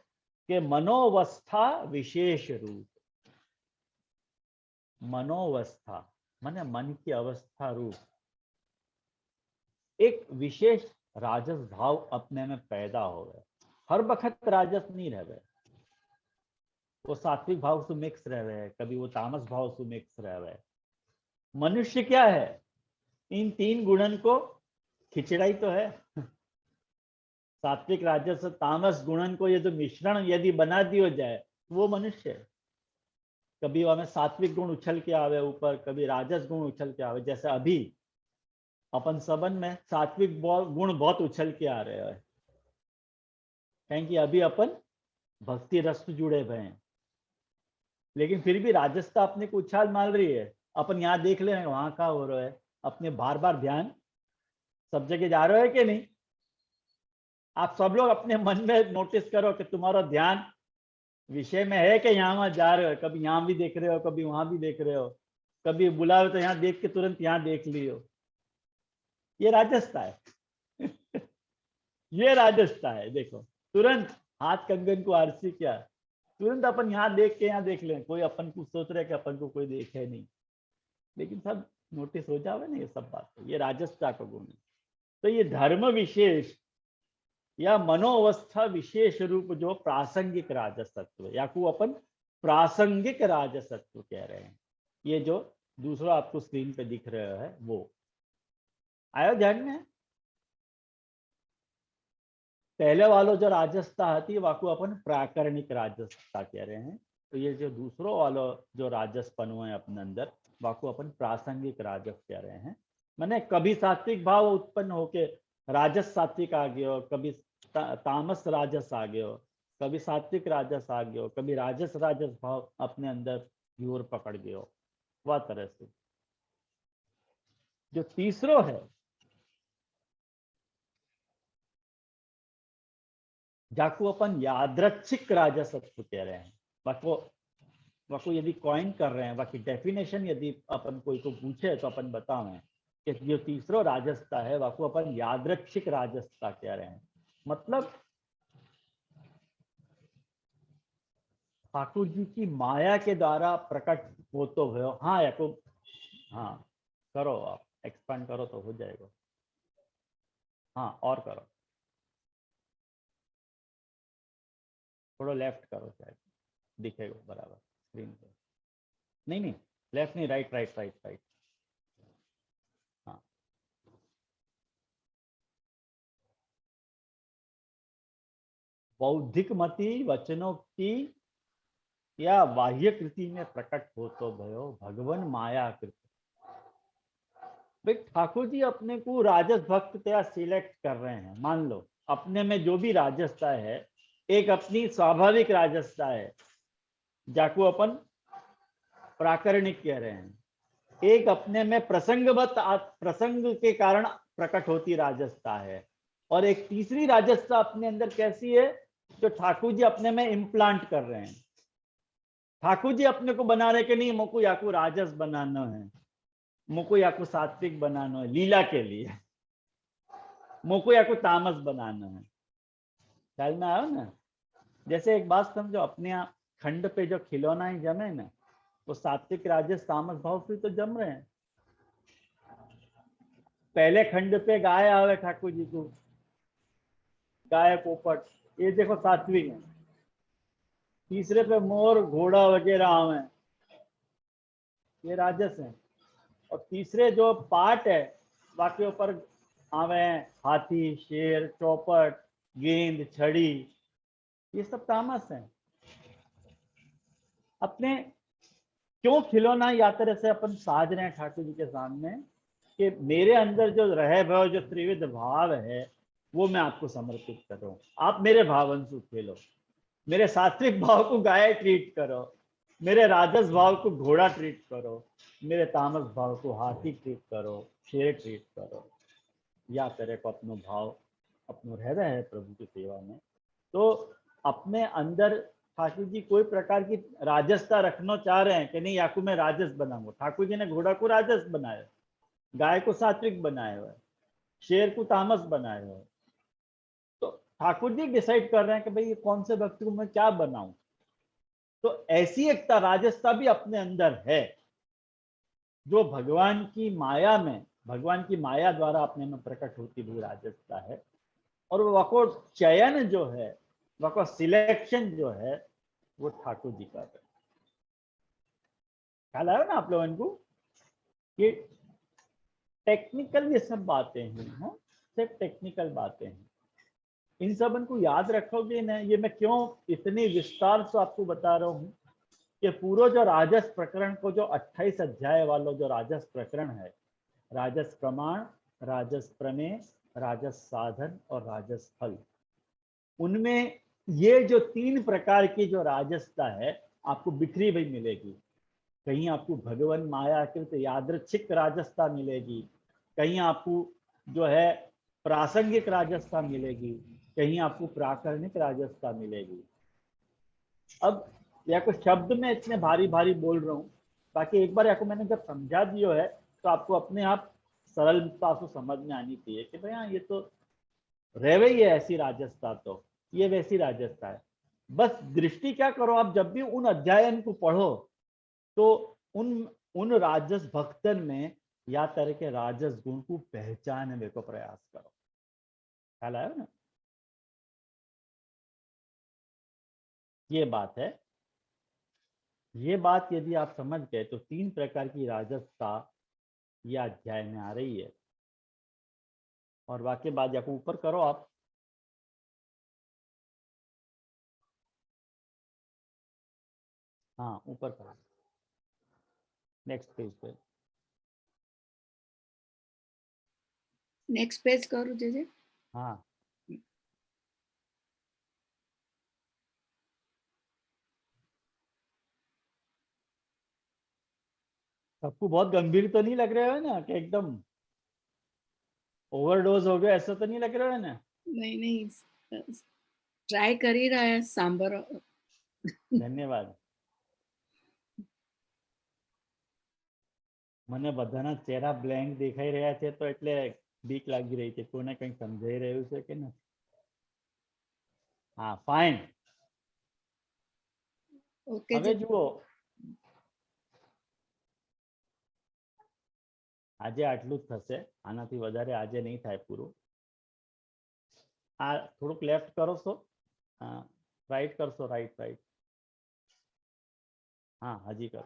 कि मनोवस्था विशेष रूप। मनोवस्था माने मन की अवस्था रूप एक विशेष राजस भाव अपने में पैदा हो गए। हर वक्त राजस नहीं रह गए, वो सात्विक भाव से मिक्स रह रहे हैं, कभी वो तामस भाव से मिक्स रह रहे हैं। मनुष्य क्या है, इन 3 गुणन को खिचड़ाई तो है। सात्विक राजस तामस गुणन को ये जो मिश्रण यदि बना दिया जाए वो मनुष्य है। कभी हमें सात्विक गुण उछल के आवे ऊपर, कभी राजस गुण उछल के आवे। जैसे अभी अपन सबन में सात्विक गुण बहुत उछल के आ रहे हैं, क्योंकि अभी अपन भक्ति रस जुड़े हुए हैं, लेकिन फिर भी राजसता अपने को उछाल मार रही है। अपन यहाँ देख ले रहे वहां का हो रहा है, अपने बार बार ध्यान सब जगह जा रहा है कि नहीं। आप सब लोग अपने मन में नोटिस करो कि तुम्हारा ध्यान विषय में है कि यहाँ वहां जा रहे हो। कभी यहाँ भी देख रहे हो, कभी वहां भी देख रहे हो, कभी बुलाओ तो यहाँ देख के तुरंत यहाँ देख लियो। ये राजसता है। ये राजसता है। देखो तुरंत हाथ कंगन को आरसी क्या, तुरंत अपन यहाँ देख के यहाँ देख लें, कोई अपन को सोच रहे कि अपन को कोई देखे नहीं, लेकिन सब नोटिस हो जावे ना। ये सब बात है, ये राजसता का गुण है। तो ये धर्म विशेष या मनोअवस्था विशेष रूप जो प्रासंगिक राजसत्व, या को अपन प्रासंगिक राजसत्व कह रहे हैं। ये जो दूसरा आपको स्क्रीन पे दिख रहा है वो आयो ध्यान में। पहले वालों जो राजसता आती वाको अपन प्राकरणिक राजसता कह रहे हैं। तो ये जो दूसरों वालों जो राजसपन है अपने अंदर, वाको अपन प्रासंगिक राजस कह रहे हैं। मैंने कभी सात्विक भाव उत्पन्न होके राजस सात्विक आ गयो, कभी तामस राजस आ गयो, कभी सात्विक राजस आ गयो, कभी राजस राजस भाव अपने अंदर जोर पकड़ गयो, वह तरह से। जो तीसरो है, जाको अपन यादृच्छिक राजसत्व कह रहे हैं। वको यदि कॉइन कर रहे हैं, बाकी डेफिनेशन यदि अपन कोई को पूछे तो अपन बतावें कि जो तीसरो राजसता है वको अपन यादृच्छिक राजसता कह रहे हैं। मतलब ठाकुर जी की माया के द्वारा प्रकट हो तो भयो। हाँ याको, हाँ करो, आप एक्सपांड करो तो हो जाएगा। हाँ और करो, थोड़ा लेफ्ट करो, शायद दिखेगा बराबर स्क्रीन पे। नहीं नहीं, लेफ्ट नहीं, राइट राइट राइट राइट। हाँ, बौद्धिक मति वचनों की या बाह्य कृति में प्रकट हो तो भयो भगवान माया कृति। भाई ठाकुर जी अपने को राजस भक्त त्या सिलेक्ट कर रहे हैं। मान लो अपने में जो भी राजसता है, एक अपनी स्वाभाविक राजसता है जाको अपन प्राकरणिक कह रहे हैं, एक अपने में प्रसंग के कारण प्रकट होती राजसता है, और एक तीसरी राजसता अपने अंदर कैसी है, जो ठाकुर जी अपने में इम्प्लांट कर रहे हैं। ठाकुर जी अपने को बना रहे कि नहीं, मुको याकू राजस बनाना है, मुको याकू सात्विक बनाना है लीला के लिए, मुको याकू तामस बनाना है। ख्याल में आयो ना? जैसे एक बात समझो, अपने यहाँ खंड पे जो खिलौना ही जमे ना, वो सात्विक राजस तामस भाव से तो जम रहे हैं। पहले खंड पे गाय आवे ठाकुर जी को, गाय पोपट, ये देखो सात्विक है। तीसरे पे मोर घोड़ा वगैरह आवे, ये राजस है। और तीसरे जो पार्ट है बाकी ऊपर आवे हैं हाथी, शेर, चौपट, गेंद, छड़ी, ये सब तामस है। अपने क्यों खिलौना या तरह से अपन साज रहे हैं ठाकुर जी के सामने कि मेरे अंदर जो रहे भव जो त्रिविध भाव है वो मैं आपको समर्पित कर रहा हूँ, आप मेरे भावंशु खेलो। मेरे सात्विक भाव को गाय ट्रीट करो, मेरे राजस भाव को घोड़ा ट्रीट करो, मेरे तामस भाव को हाथी ट्रीट करो, शेर ट्रीट करो। या तरह को अपनो भाव अपनो रह रहे हैं प्रभु की सेवा में। तो अपने अंदर ठाकुर जी कोई प्रकार की राजसता रखना चाह रहे हैं कि नहीं, याकू मैं राजस बनाऊंगा। ठाकुर जी ने घोड़ा को राजस बनाया, गाय को सात्विक बनाया हुआ है, शेर को तामस बनाया हुआ है। तो ठाकुर जी डिसाइड कर रहे हैं कि भाई ये कौन से व्यक्ति को मैं क्या बनाऊं। तो ऐसी एक राजसता भी अपने अंदर है जो भगवान की माया में, भगवान की माया द्वारा अपने में प्रकट होती हुई राजसता है। और वको चयन जो है, वको सिलेक्शन जो है, वो ठाकुर जी कर रहे हैं। ख्याल आया ना आप लोगों को? ये टेक्निकल ये सब बातें हैं, हाँ? सिर्फ टेक्निकल बातें हैं। इन सब को याद रखोगे ना। ये मैं क्यों इतनी विस्तार से आपको बता रहा हूँ कि पूरा जो राजस प्रकरण को, जो 28 अध्याय वाला जो राजस प्रकरण है, राजस प्रमाण, राजस प्रमेय, राजस साधन और राजस फल, उनमें ये जो 3 प्रकार की जो राजसता है आपको बिखरी हुई मिलेगी। कहीं आपको भगवान माया कृत यादृच्छिक राजसता मिलेगी, कहीं आपको जो है प्रासंगिक राजसता मिलेगी, कहीं आपको प्राकरणिक राजसता मिलेगी। अब या कुछ शब्द में इतने भारी भारी बोल रहा हूँ, बाकी एक बार या को मैंने जब समझा दिया है तो आपको अपने आप सरलता से समझ में आनी चाहिए कि भाई हाँ ये तो रह गई है ऐसी राजसता, तो ये वैसी राजसता है। बस दृष्टि क्या करो, आप जब भी उन अध्यायन को पढ़ो तो उन उन राजस भक्तन में या तरह के राजस गुण को पहचानने को प्रयास करो। ख्याल आया ना? ये बात है। ये बात यदि आप समझ गए तो 3 प्रकार की राजसता ये अध्याय में आ रही है। और वाक्य बाद या ऊपर करो आप। हाँ ऊपर करो, नेक्स्ट पेज पे। नेक्स्ट पेज करूँ जे? हाँ सबको बहुत गंभीर तो नहीं लग रहा है ना कि एकदम ओवरडोज हो गया, ऐसा तो नहीं लग रहा है ना? नहीं नहीं, ट्राई કરી રહ્યા સાંભળો. ધન્યવાદ. મને બધાના ચહેરા બ્લેન્ક દેખાઈ રહ્યા છે તો એટલે બીક લાગી રહી છે, કોને કંઈ સમજાઈ રહ્યું છે કે નથી? હા, ફાઇન. ઓકે હવે જુઓ, આજે આટલું જ થશે, આનાથી વધારે આજે નહીં થાય પૂરું. આ થોડુંક લેફ્ટ કરો છો, રાઈટ કરશો, રાઈટ રાઈટ. હા, હજી કરો,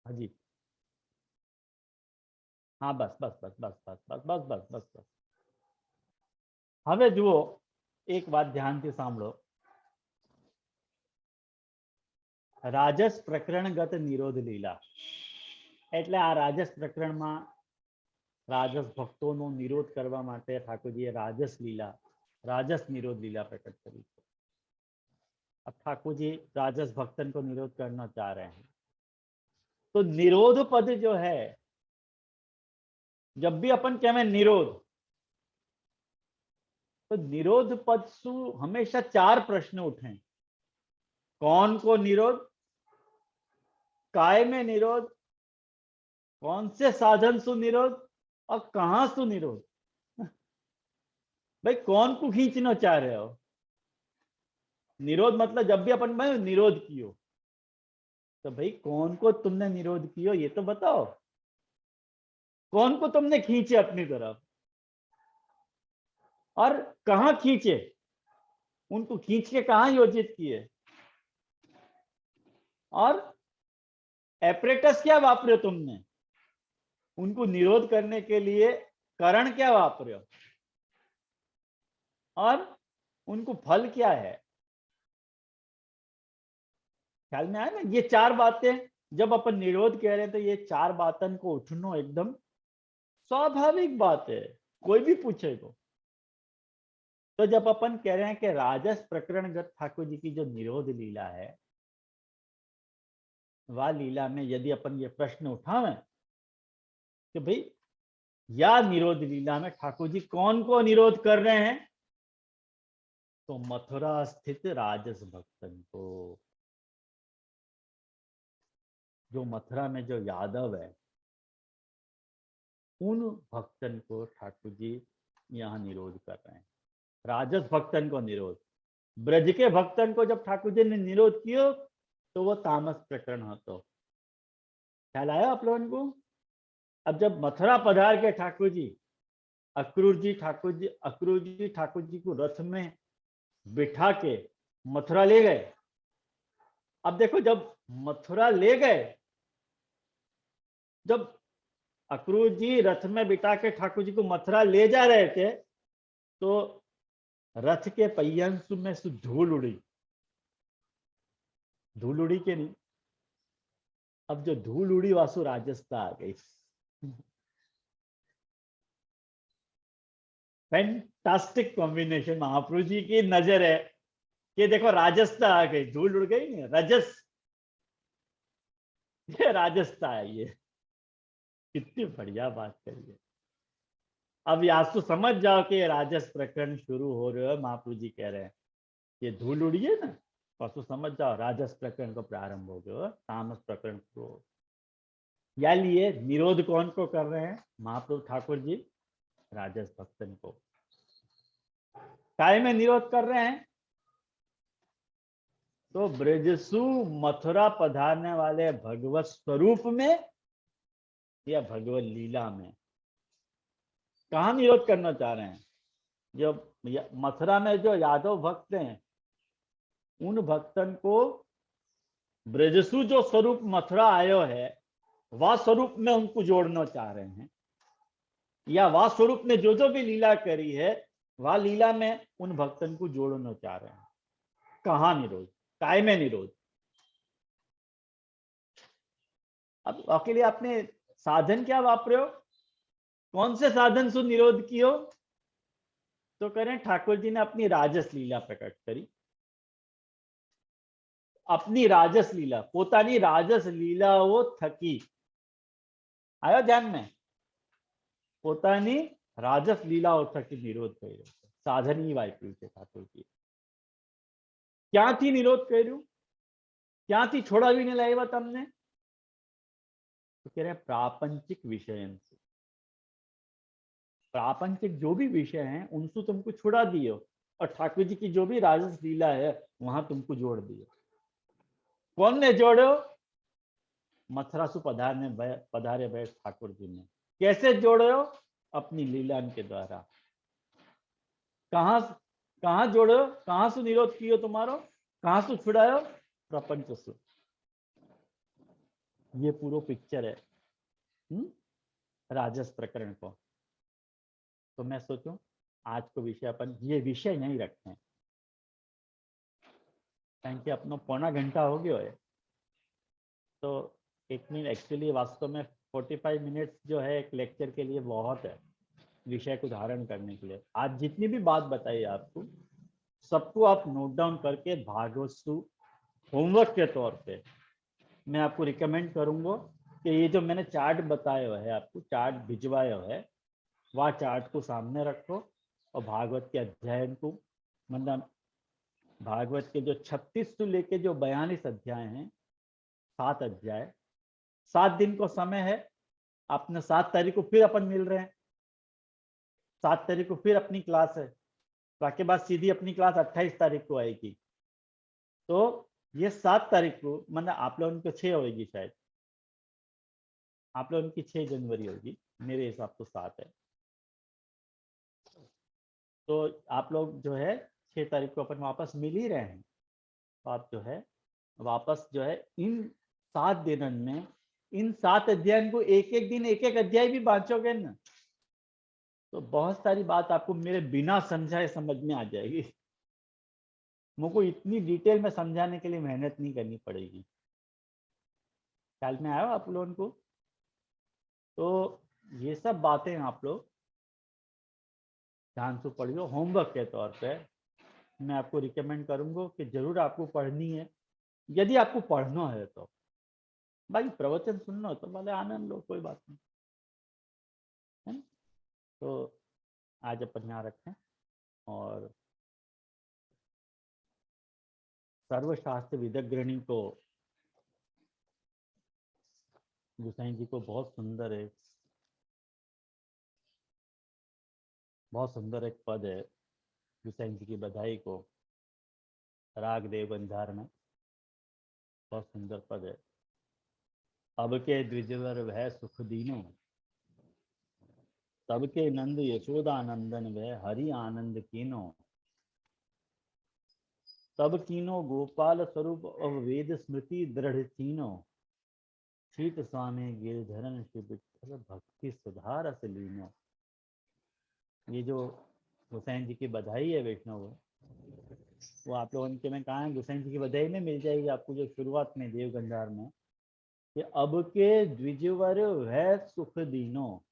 હજી. હા, બસ બસ બસ બસ બસ બસ બસ બસ બસ બસ. હવે જુઓ, એક વાત ધ્યાનથી સાંભળો. રાજસ પ્રકરણગત નિરોધ લીલા એટલે આ રાજસ પ્રકરણમાં રાજસ ભક્તોનો નિરોધ કરવા માટે ઠાકોરજીએ રાજસ લીલા, राजस निरोध लीला प्रकट करी. अब ठाकुर जी राजस भक्तन को निरोध करना चाह रहे हैं, तो निरोध पद जो है, जब भी अपन कहें निरोध, तो निरोध पद सु हमेशा 4 प्रश्न उठे. कौन को निरोध, काय में निरोध, कौन से साधन सु निरोध और कहां सु निरोध. भाई कौन को खींचना चाह रहे हो? निरोध मतलब जब भी अपन में निरोध कियो, तो भाई कौन को तुमने निरोध कियो ये तो बताओ. कौन को तुमने खींचे अपनी तरफ और कहां खींचे, उनको खींच के कहां योजित किए, और एपरेटस क्या वापरे तुमने उनको निरोध करने के लिए, कारण क्या वापरे, और उनको फल क्या है. ख्याल में आया ना? ये 4 बातें जब अपन निरोध कह रहे हैं तो ये 4 बातन को उठनो एकदम स्वाभाविक बात है, कोई भी पूछेगा. तो जब अपन कह रहे हैं कि राजस प्रकरणगत ठाकुर जी की जो निरोध लीला है, वह लीला में यदि अपन ये प्रश्न उठावे कि भाई या निरोध लीला में ठाकुर जी कौन को निरोध कर रहे हैं, तो मथुरा स्थित राजस भक्तन को, जो मथुरा में जो यादव है, उन भक्तन को ठाकुर जी यहाँ निरोध कर रहे हैं. राजस भक्तन को निरोध. ब्रज के भक्तन को जब ठाकुर जी ने निरोध किया तो वो तामस प्रकरण होता. ख्याल आया आप लोगों को? अब जब मथुरा पधार के ठाकुर जी अक्रूर जी ठाकुर जी को रथ में बिठा के मथुरा ले गए. अब देखो, जब मथुरा ले गए, जब अक्रूर जी रथ में बिठा के ठाकुर जी को मथुरा ले जा रहे थे, तो रथ के पहियन में से धूल उड़ी. धूल उड़ी के नहीं, अब जो धूल उड़ी वासु राजस्था आ गई. फैंटास्टिक कॉम्बिनेशन महाप्रभु जी की नजर है कि देखो राजस्था आ गई, धूल उड़ गई नहीं, रजस, ये राजस्था है. ये कितनी बढ़िया बात करिए. अब यासु समझ जाओ कि ये राजस प्रकरण शुरू हो रहे हो. महाप्रभु जी कह रहे हैं ये धूल उड़ी है ना, तो समझ जाओ राजस प्रकरण को प्रारंभ हो गया, तामस प्रकरण को. या लिए निरोध कौन को कर रहे हैं? महाप्रभु ठाकुर जी राजस भक्तन को. काय में निरोध कर रहे हैं? तो ब्रजसु मथुरा पधारने वाले भगवत स्वरूप में या भगवत लीला में, कहा निरोध करना चाह रहे हैं? जो मथुरा में जो यादव भक्त हैं, उन भक्तन को ब्रजसु जो स्वरूप मथुरा आयो है, वह स्वरूप में उनको जोड़ना चाह रहे हैं, या वह स्वरूप ने जो जो भी लीला करी है, वह लीला में उन भक्तन को जोड़ना चाह रहे हैं. कहा निरोध, काय में निरोध. अब अकेले आपने साधन क्या वापरे हो, कौन से साधन से निरोध कियो? तो करें ठाकुर जी ने अपनी राजस लीला प्रकट करी. अपनी राजस लीला, પોતાની राजस લીલાઓ થકી, આયો ધ્યાન में, પોતાની राजस લીલાઓ થકી નિરોધ કર્યો છે, સાધનની વાપર્યું છે ઠાકોરજી। ક્યાંથી નિરોધ કર્યું, ક્યાંથી છોડાવીને લાવ્યા તમને? तो कह रहे हैं प्रापंचिक विषय से, प्रापंचिक जो भी विषय हैं उनसे तुमको छुड़ा दियो, और ठाकुर जी की जो भी राजस लीला है वहां तुमको जोड़ दियो। कौन ने जोड़ो? मथुरासु पधारे भय ठाकुर जी ने। कैसे जोड़ो? अपनी लीला के द्वारा। कहां कहां जोड़ो, कहां से निरोध कियो तुम्हारो, कहां से छुड़ायो? प्रपंच से। ये पूरा पिक्चर है राजस प्रकरण को। तो मैं सोचूं आज को विषय अपन ये विषय नहीं रखते हैं, क्योंकि अपना पौना घंटा हो गया है। तो एक मिनट एक्चुअली वास्तव में 45 मिनट्स जो है एक लेक्चर के लिए बहुत है, विषय को धारण करने के लिए। आज जितनी भी बात बताई आपको, सबको आप नोट डाउन करके भागवत होमवर्क के तौर पे मैं आपको रिकमेंड करूंगा कि ये जो मैंने चार्ट बताया हुआ है, आपको चार्ट भिजवाया है, वह चार्ट को सामने रखो और भागवत के अध्याय को, मतलब भागवत के जो 36 से लेके जो 42 अध्याय हैं, 7 अध्याय, 7 दिन को समय है। अपने 7 तारीख को फिर अपन मिल रहे हैं, 7 तारीख को फिर अपनी क्लास है, बाकी बाद सीधी अपनी क्लास 28 तारीख को आएगी। तो ये 7 तारीख को, मतलब आप लोगों को 6 होगी शायद, आप लोगों की 6 जनवरी होगी, मेरे हिसाब से 7 है। तो आप लोग जो है 6 तारीख को अपन वापस मिल ही रहे हैं। तो आप जो है वापस जो है इन 7 दिनों में इन 7 अध्याय को एक एक दिन एक एक अध्याय भी बांचोगे ना, तो बहुत सारी बात आपको मेरे बिना समझाए समझ में आ जाएगी। मुझको इतनी डिटेल में समझाने के लिए मेहनत नहीं करनी पड़ेगी। ख्याल में आया आप लोगों को? तो ये सब बातें आप लोग ध्यान से पढ़ियो। होमवर्क के तौर पे मैं आपको रिकमेंड करूंगा कि जरूर आपको पढ़नी है, यदि आपको पढ़ना है तो। बाकी प्रवचन सुनना हो तो भले आनंद लो, कोई बात नहीं है। तो आज अपन यहाँ रखें और सर्वशास्त्र विदग्रणी को, गोसाई जी को बहुत सुंदर है, बहुत सुंदर एक पद है गोसाई जी की बधाई को, राग देव बंधार में बहुत सुंदर पद है। अब के द्विजवर वह सुख दीनो, तब के नंद यशोदा नंदन वह हरि आनंद कीनो, तब कीनो गोपाल स्वरूप अब वेद स्मृति दृढ़ चीनो, शीत स्वामी गिरधरन शिव भक्ति सुधार से लीनो। ये जो गोसाई जी की बधाई है वैष्णव, वो आप लोगों के, मैं कहा है गोसाई जी की बधाई में मिल जाएगी आपको, जो शुरुआत में देव गंधार में, कि अब के द्विजवर वह सुख दीनो।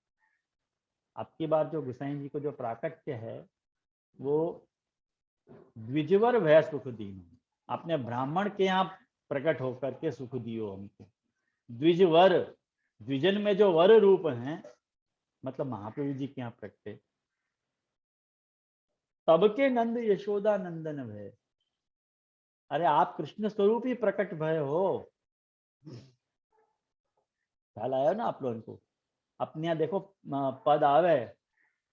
आपकी बार जो गोसाई जी को जो प्राकट्य है वो द्विजवर वह सुख दीनो, आपने ब्राह्मण के यहाँ प्रकट होकर के सुख दियो हमको। द्विजवर, द्विजन में जो वर रूप हैं, मतलब महाप्रभु जी के यहाँ प्रकटे। तब के नंद यशोदा नंदन भय, अरे आप कृष्ण स्वरूप ही प्रकट भय हो। ख्याल आया ना आप लोगों को? अपने यहाँ देखो पद आवे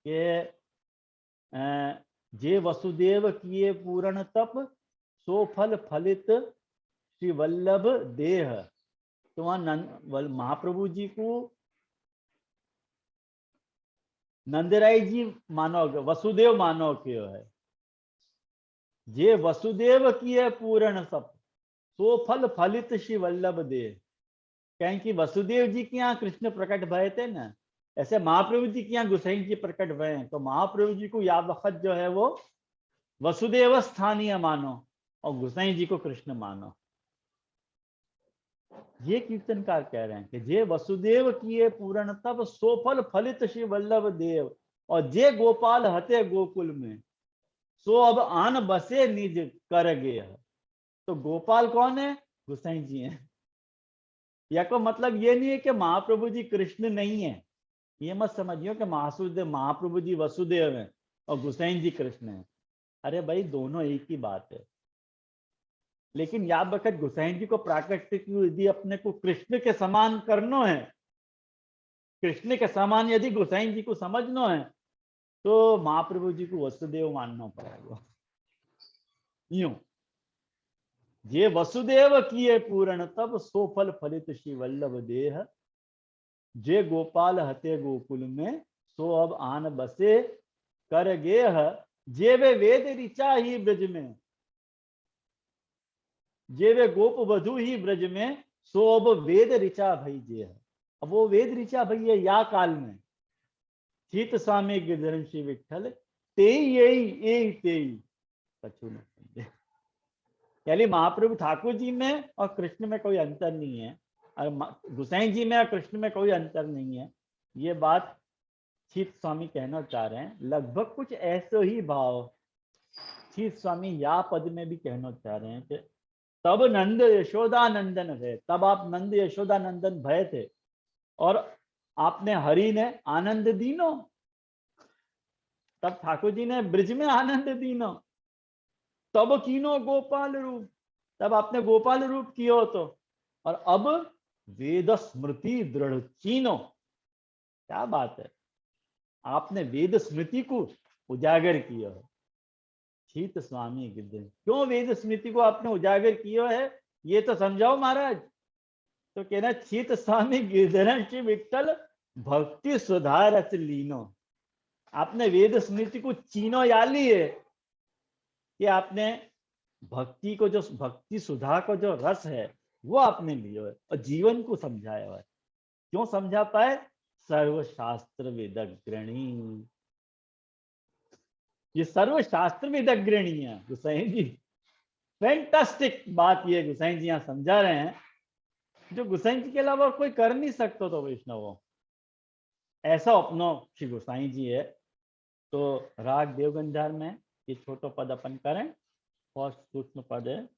कि जे वसुदेव किए पूर्ण तप, सो फल फलित श्री वल्लभ देह। तो वहां महाप्रभु जी को नंदराय जी मानो, वसुदेव मानो क्यों है? जे वसुदेव किए पूर्ण तप, सो फल फलित श्री वल्लभ देह। कहें कि वसुदेव जी के यहाँ कृष्ण प्रकट भय थे ना, ऐसे महाप्रभु जी के यहाँ गोसाई जी प्रकट भय हैं। तो महाप्रभु जी को या वक्त जो है वो वसुदेव स्थानीय मानो और गोसाई जी को कृष्ण मानो। ये कीर्तनकार कह रहे हैं कि जे वसुदेव किए पूर्ण तब, सो फल फलित श्री वल्लभ देव, और जे गोपाल हते गोकुल में, सो अब आन बसे निज कर गे। तो गोपाल कौन है? गोसाई जी हैं। या को मतलब ये नहीं है कि महाप्रभु जी कृष्ण नहीं है, ये मत समझियो कि महाप्रभु जी वसुदेव हैं और गोसाई जी कृष्ण हैं। अरे भाई दोनों एक ही बात है। लेकिन या बखत गोसाई जी को प्राकृतिक यदि अपने को कृष्ण के समान करना है, कृष्ण के समान यदि गोसाई जी को समझना है, तो महाप्रभु जी को वसुदेव मानना पड़ेगा। यूं जे वसुदेव किए पूर्ण तब सो फल फलित श्री वल्लभ देह, जे गोपाल हते गोकुल में सो अब आन बसे कर गेह, जे वे वेद ऋचा ही ब्रज में, जे वे गोप वधु ही ब्रज में सो अब वेद ऋचा भई जे है। अब वो वेद ऋचा भई है या काल में चित स्वामी गिरधर श्री विठल तेई यही तेई कछु न समझे। यानी महाप्रभु ठाकुर जी में और कृष्ण में कोई अंतर नहीं है, और गोसाई जी में और कृष्ण में कोई अंतर नहीं है। ये बात चित स्वामी कहना चाह रहे हैं। लगभग कुछ ऐसे ही भाव चित स्वामी या पद में भी कहना चाह रहे हैं कि तब नंद यशोदा नंदन भय, तब आप नंद यशोदा नंदन भय थे और आपने हरि ने आनंद दीनो, तब ठाकुर जी ने ब्रिज में आनंद दीनो। तब कीनो गोपाल रूप, तब आपने गोपाल रूप कियो तो। और अब वेद स्मृति दृढ़ चीनो, क्या बात है, आपने वेद स्मृति को उजागर किया है। चित स्वामी गिरधर, क्यों वेद स्मृति को आपने उजागर किया है ये तो समझाओ महाराज। तो कहना चित स्वामी गिरधर श्री विठल भक्ति सुधारस लीनो, आपने वेद स्मृति को चीनो या ली है कि आपने भक्ति को, जो भक्ति सुधा को जो रस है वो आपने लिया है और जीवन को समझाया है। क्यों समझा पाए? सर्वशास्त्र वेदग्रणी, ये सर्वशास्त्र वेदग्रणी है गोसाई जी। फैंटास्टिक बात ये गोसाई जी यहाँ समझा रहे हैं, जो गोसाई जी के अलावा कोई कर नहीं सकता तो वैष्णव ऐसा अपनो श्री गोसाई जी है। तो राग देवगंधार में ये छोटो पद अपन करें, फर्स्ट सूक्ष्म पद है।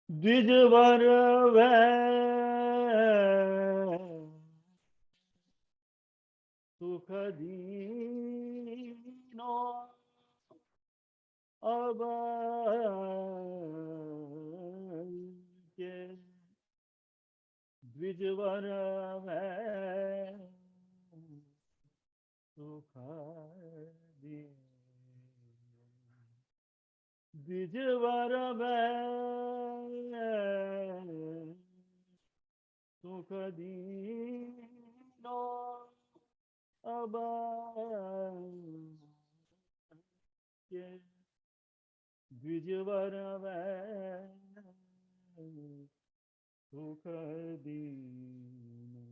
द्विजवर सुख दीनो अब के द्विजवर सुख द्विजवर सुख दीनो अब के द्विजवर सुख दीनो।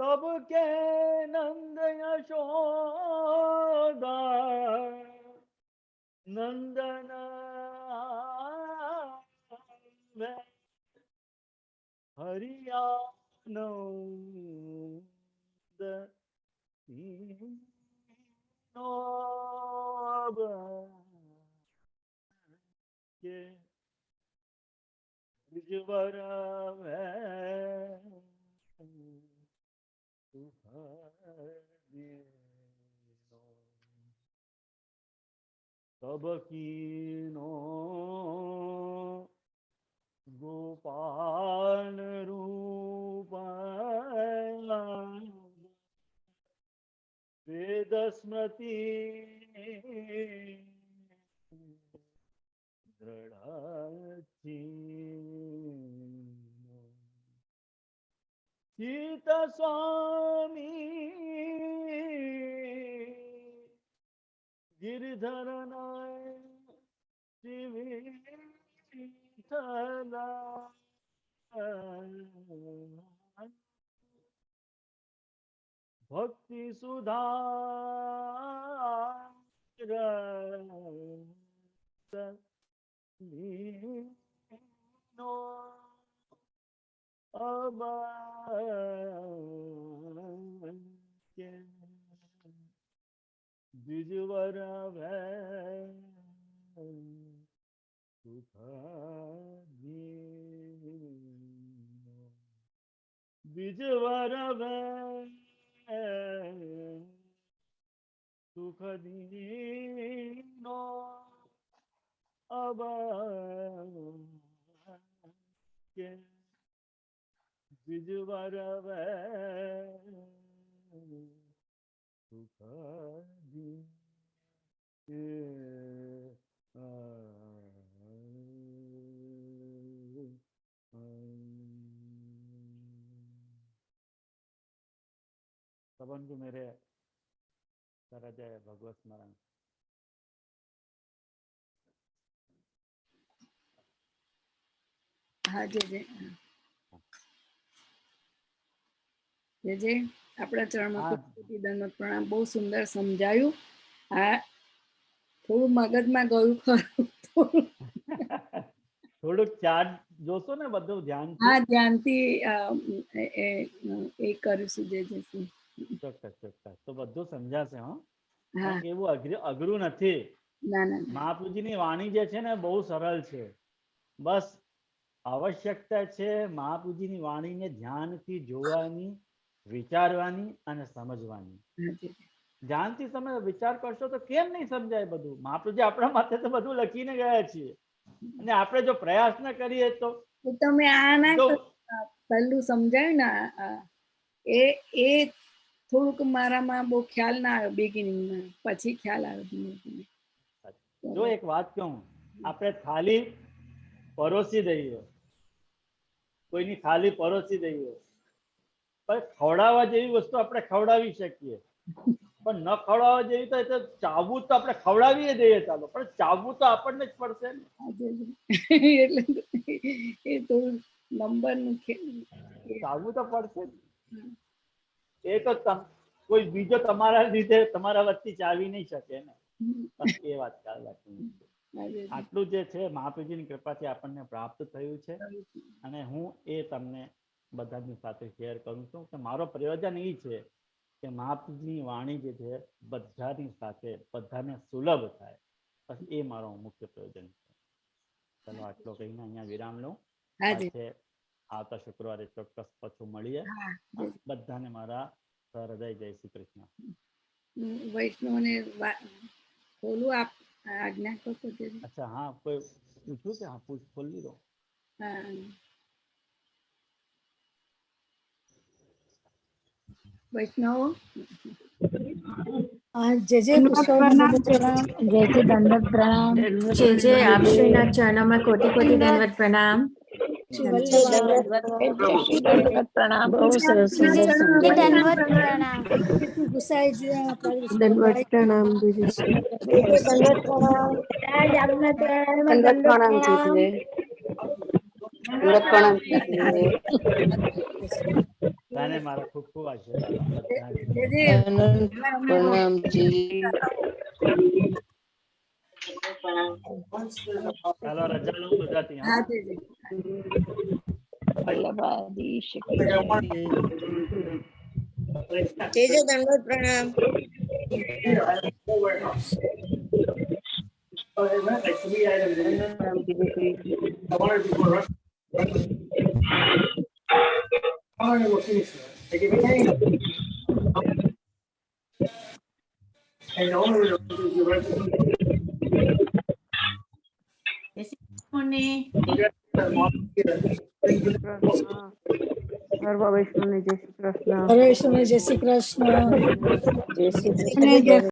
तब के नंद यशोदा नंदन हरियानंद नोब के द्विजवर सुख दीनो तब कीनो गोपाल रूप वेद स्मृति दृढ़ चीनो। चित स्वामी गिरधर विठला ભક્તિ સુધા લીનો અબકે દ્વિજવર દ્વિજવર સુખ દીનો અબકે દ્વિજવર સુખ सबन मेरे कर जय भगवत स्मरण। હા જય જય જય જય આપણા ચરણમાં હા. કોટી કોટી દંડવત પ્રણામ. બહુ સુંદર સમજાયું. આ થોડું મગજમાં ગયું ખરું. થોડુંક ચાર્જ જોશો ને બધું ધ્યાન. હા ધ્યાનથી એ કરીશું જય જય શ્રી. ચોક્કસ ચોક્કસ તો બધું સમજાશે. હા હા કારણ કે એવું અઘરું નથી. ના ના ના. મહાપ્રભુજીની વાણી જે છે ને બહુ સરળ છે. બસ આવશ્યકતા છે મહાપ્રભુજીની વાણીને ધ્યાનથી જોવાની, વિચારવાની અને સમજવાની. હા જય જય. ધ્યાનથી તમે વિચાર કરશો તો કેમ નહીં સમજાય બધું. મહાપ્રભુજી આપણા માટે તો બધું લખીને ગયા છીએ અને આપણે જો પ્રયાસ ન કરીએ તો. તો તમે આ ના જો પહેલું સમજાયું ને એ થોડુંક મારામાં બહુ ખ્યાલ ના આવ્યો બિગિનિંગમાં, પછી ખ્યાલ આવ્યો ધીમે ધીમે. જો એક વાત કહું, આપણે થાળી પરોસી દઈએ, કોઈની થાળી પરોસી દઈએ, પણ ખવડાવવા જેવી વસ્તુ આપણે ખવડાવી શકીએ, પણ ન ખવડાવવા જેવી તો ચાવવું તો આપણે ખવડાવીએ દઈએ ચાલો, પણ ચાવવું તો આપણને જ પડશે ને. એટલે એ થોડું નંબરનું ચાવવું તો પડશે જ. એ તો કોઈ બીજો તમારા લીધે તમારા વચ્ચે ચાવી નહીં શકે ને. બસ એ વાત ખ્યાલ રાખવી. આટલું જે છે મહાપ્રભુજીની કૃપાથી આપણને પ્રાપ્ત થયું છે અને હું એ તમને બધાની સાથે શેર કરું છું કે મારો પ્રયોજન એ છે કે મહાપ્રભુજીની વાણી જે છે બધાની સાથે બધાને સુલભ થાય. બસ એ મારો મુખ્ય પ્રયોજન છે. ચલો આટલો કહીને અહીંયા વિરામ લઉં. સાથે આવતા શુક્રવારે ચોક્કસ પાછું મળીએ. બધાને મારા હૃદય જય શ્રી કૃષ્ણ. વૈષ્ણવને ખોલું આપ આજ્ઞા કરતો. અચ્છા હા, કોઈ પૂછ્યું કે? હા ખોલી દો. હા વૈષ્ણવ जय जय पुष्पावती प्रणाम, जय जय दंडवत प्रणाम, जय जय आप श्रीनाथ चरणों में कोटि कोटि दंडवत प्रणाम। दंडवत प्रणाम। बहुत सरस सुंदर दंडवत प्रणाम। दंडवत प्रणाम दंडवत प्रणाम दंडवत प्रणाम कीजिए, दंडवत प्रणाम कीजिए, બધાને મારા ખૂબ ખૂબ આશીર્વાદ. બધાને दंडवत प्रणाम जी। ચાલો રજા લઉં બધાથી. હા હા જય वल्लभाधीश जय जय दंडवत प्रणाम। सर्व वैष्णव ने जय श्री कृष्ण, हरे विष्णु जय श्री कृष्ण। जय श्री कृष्ण।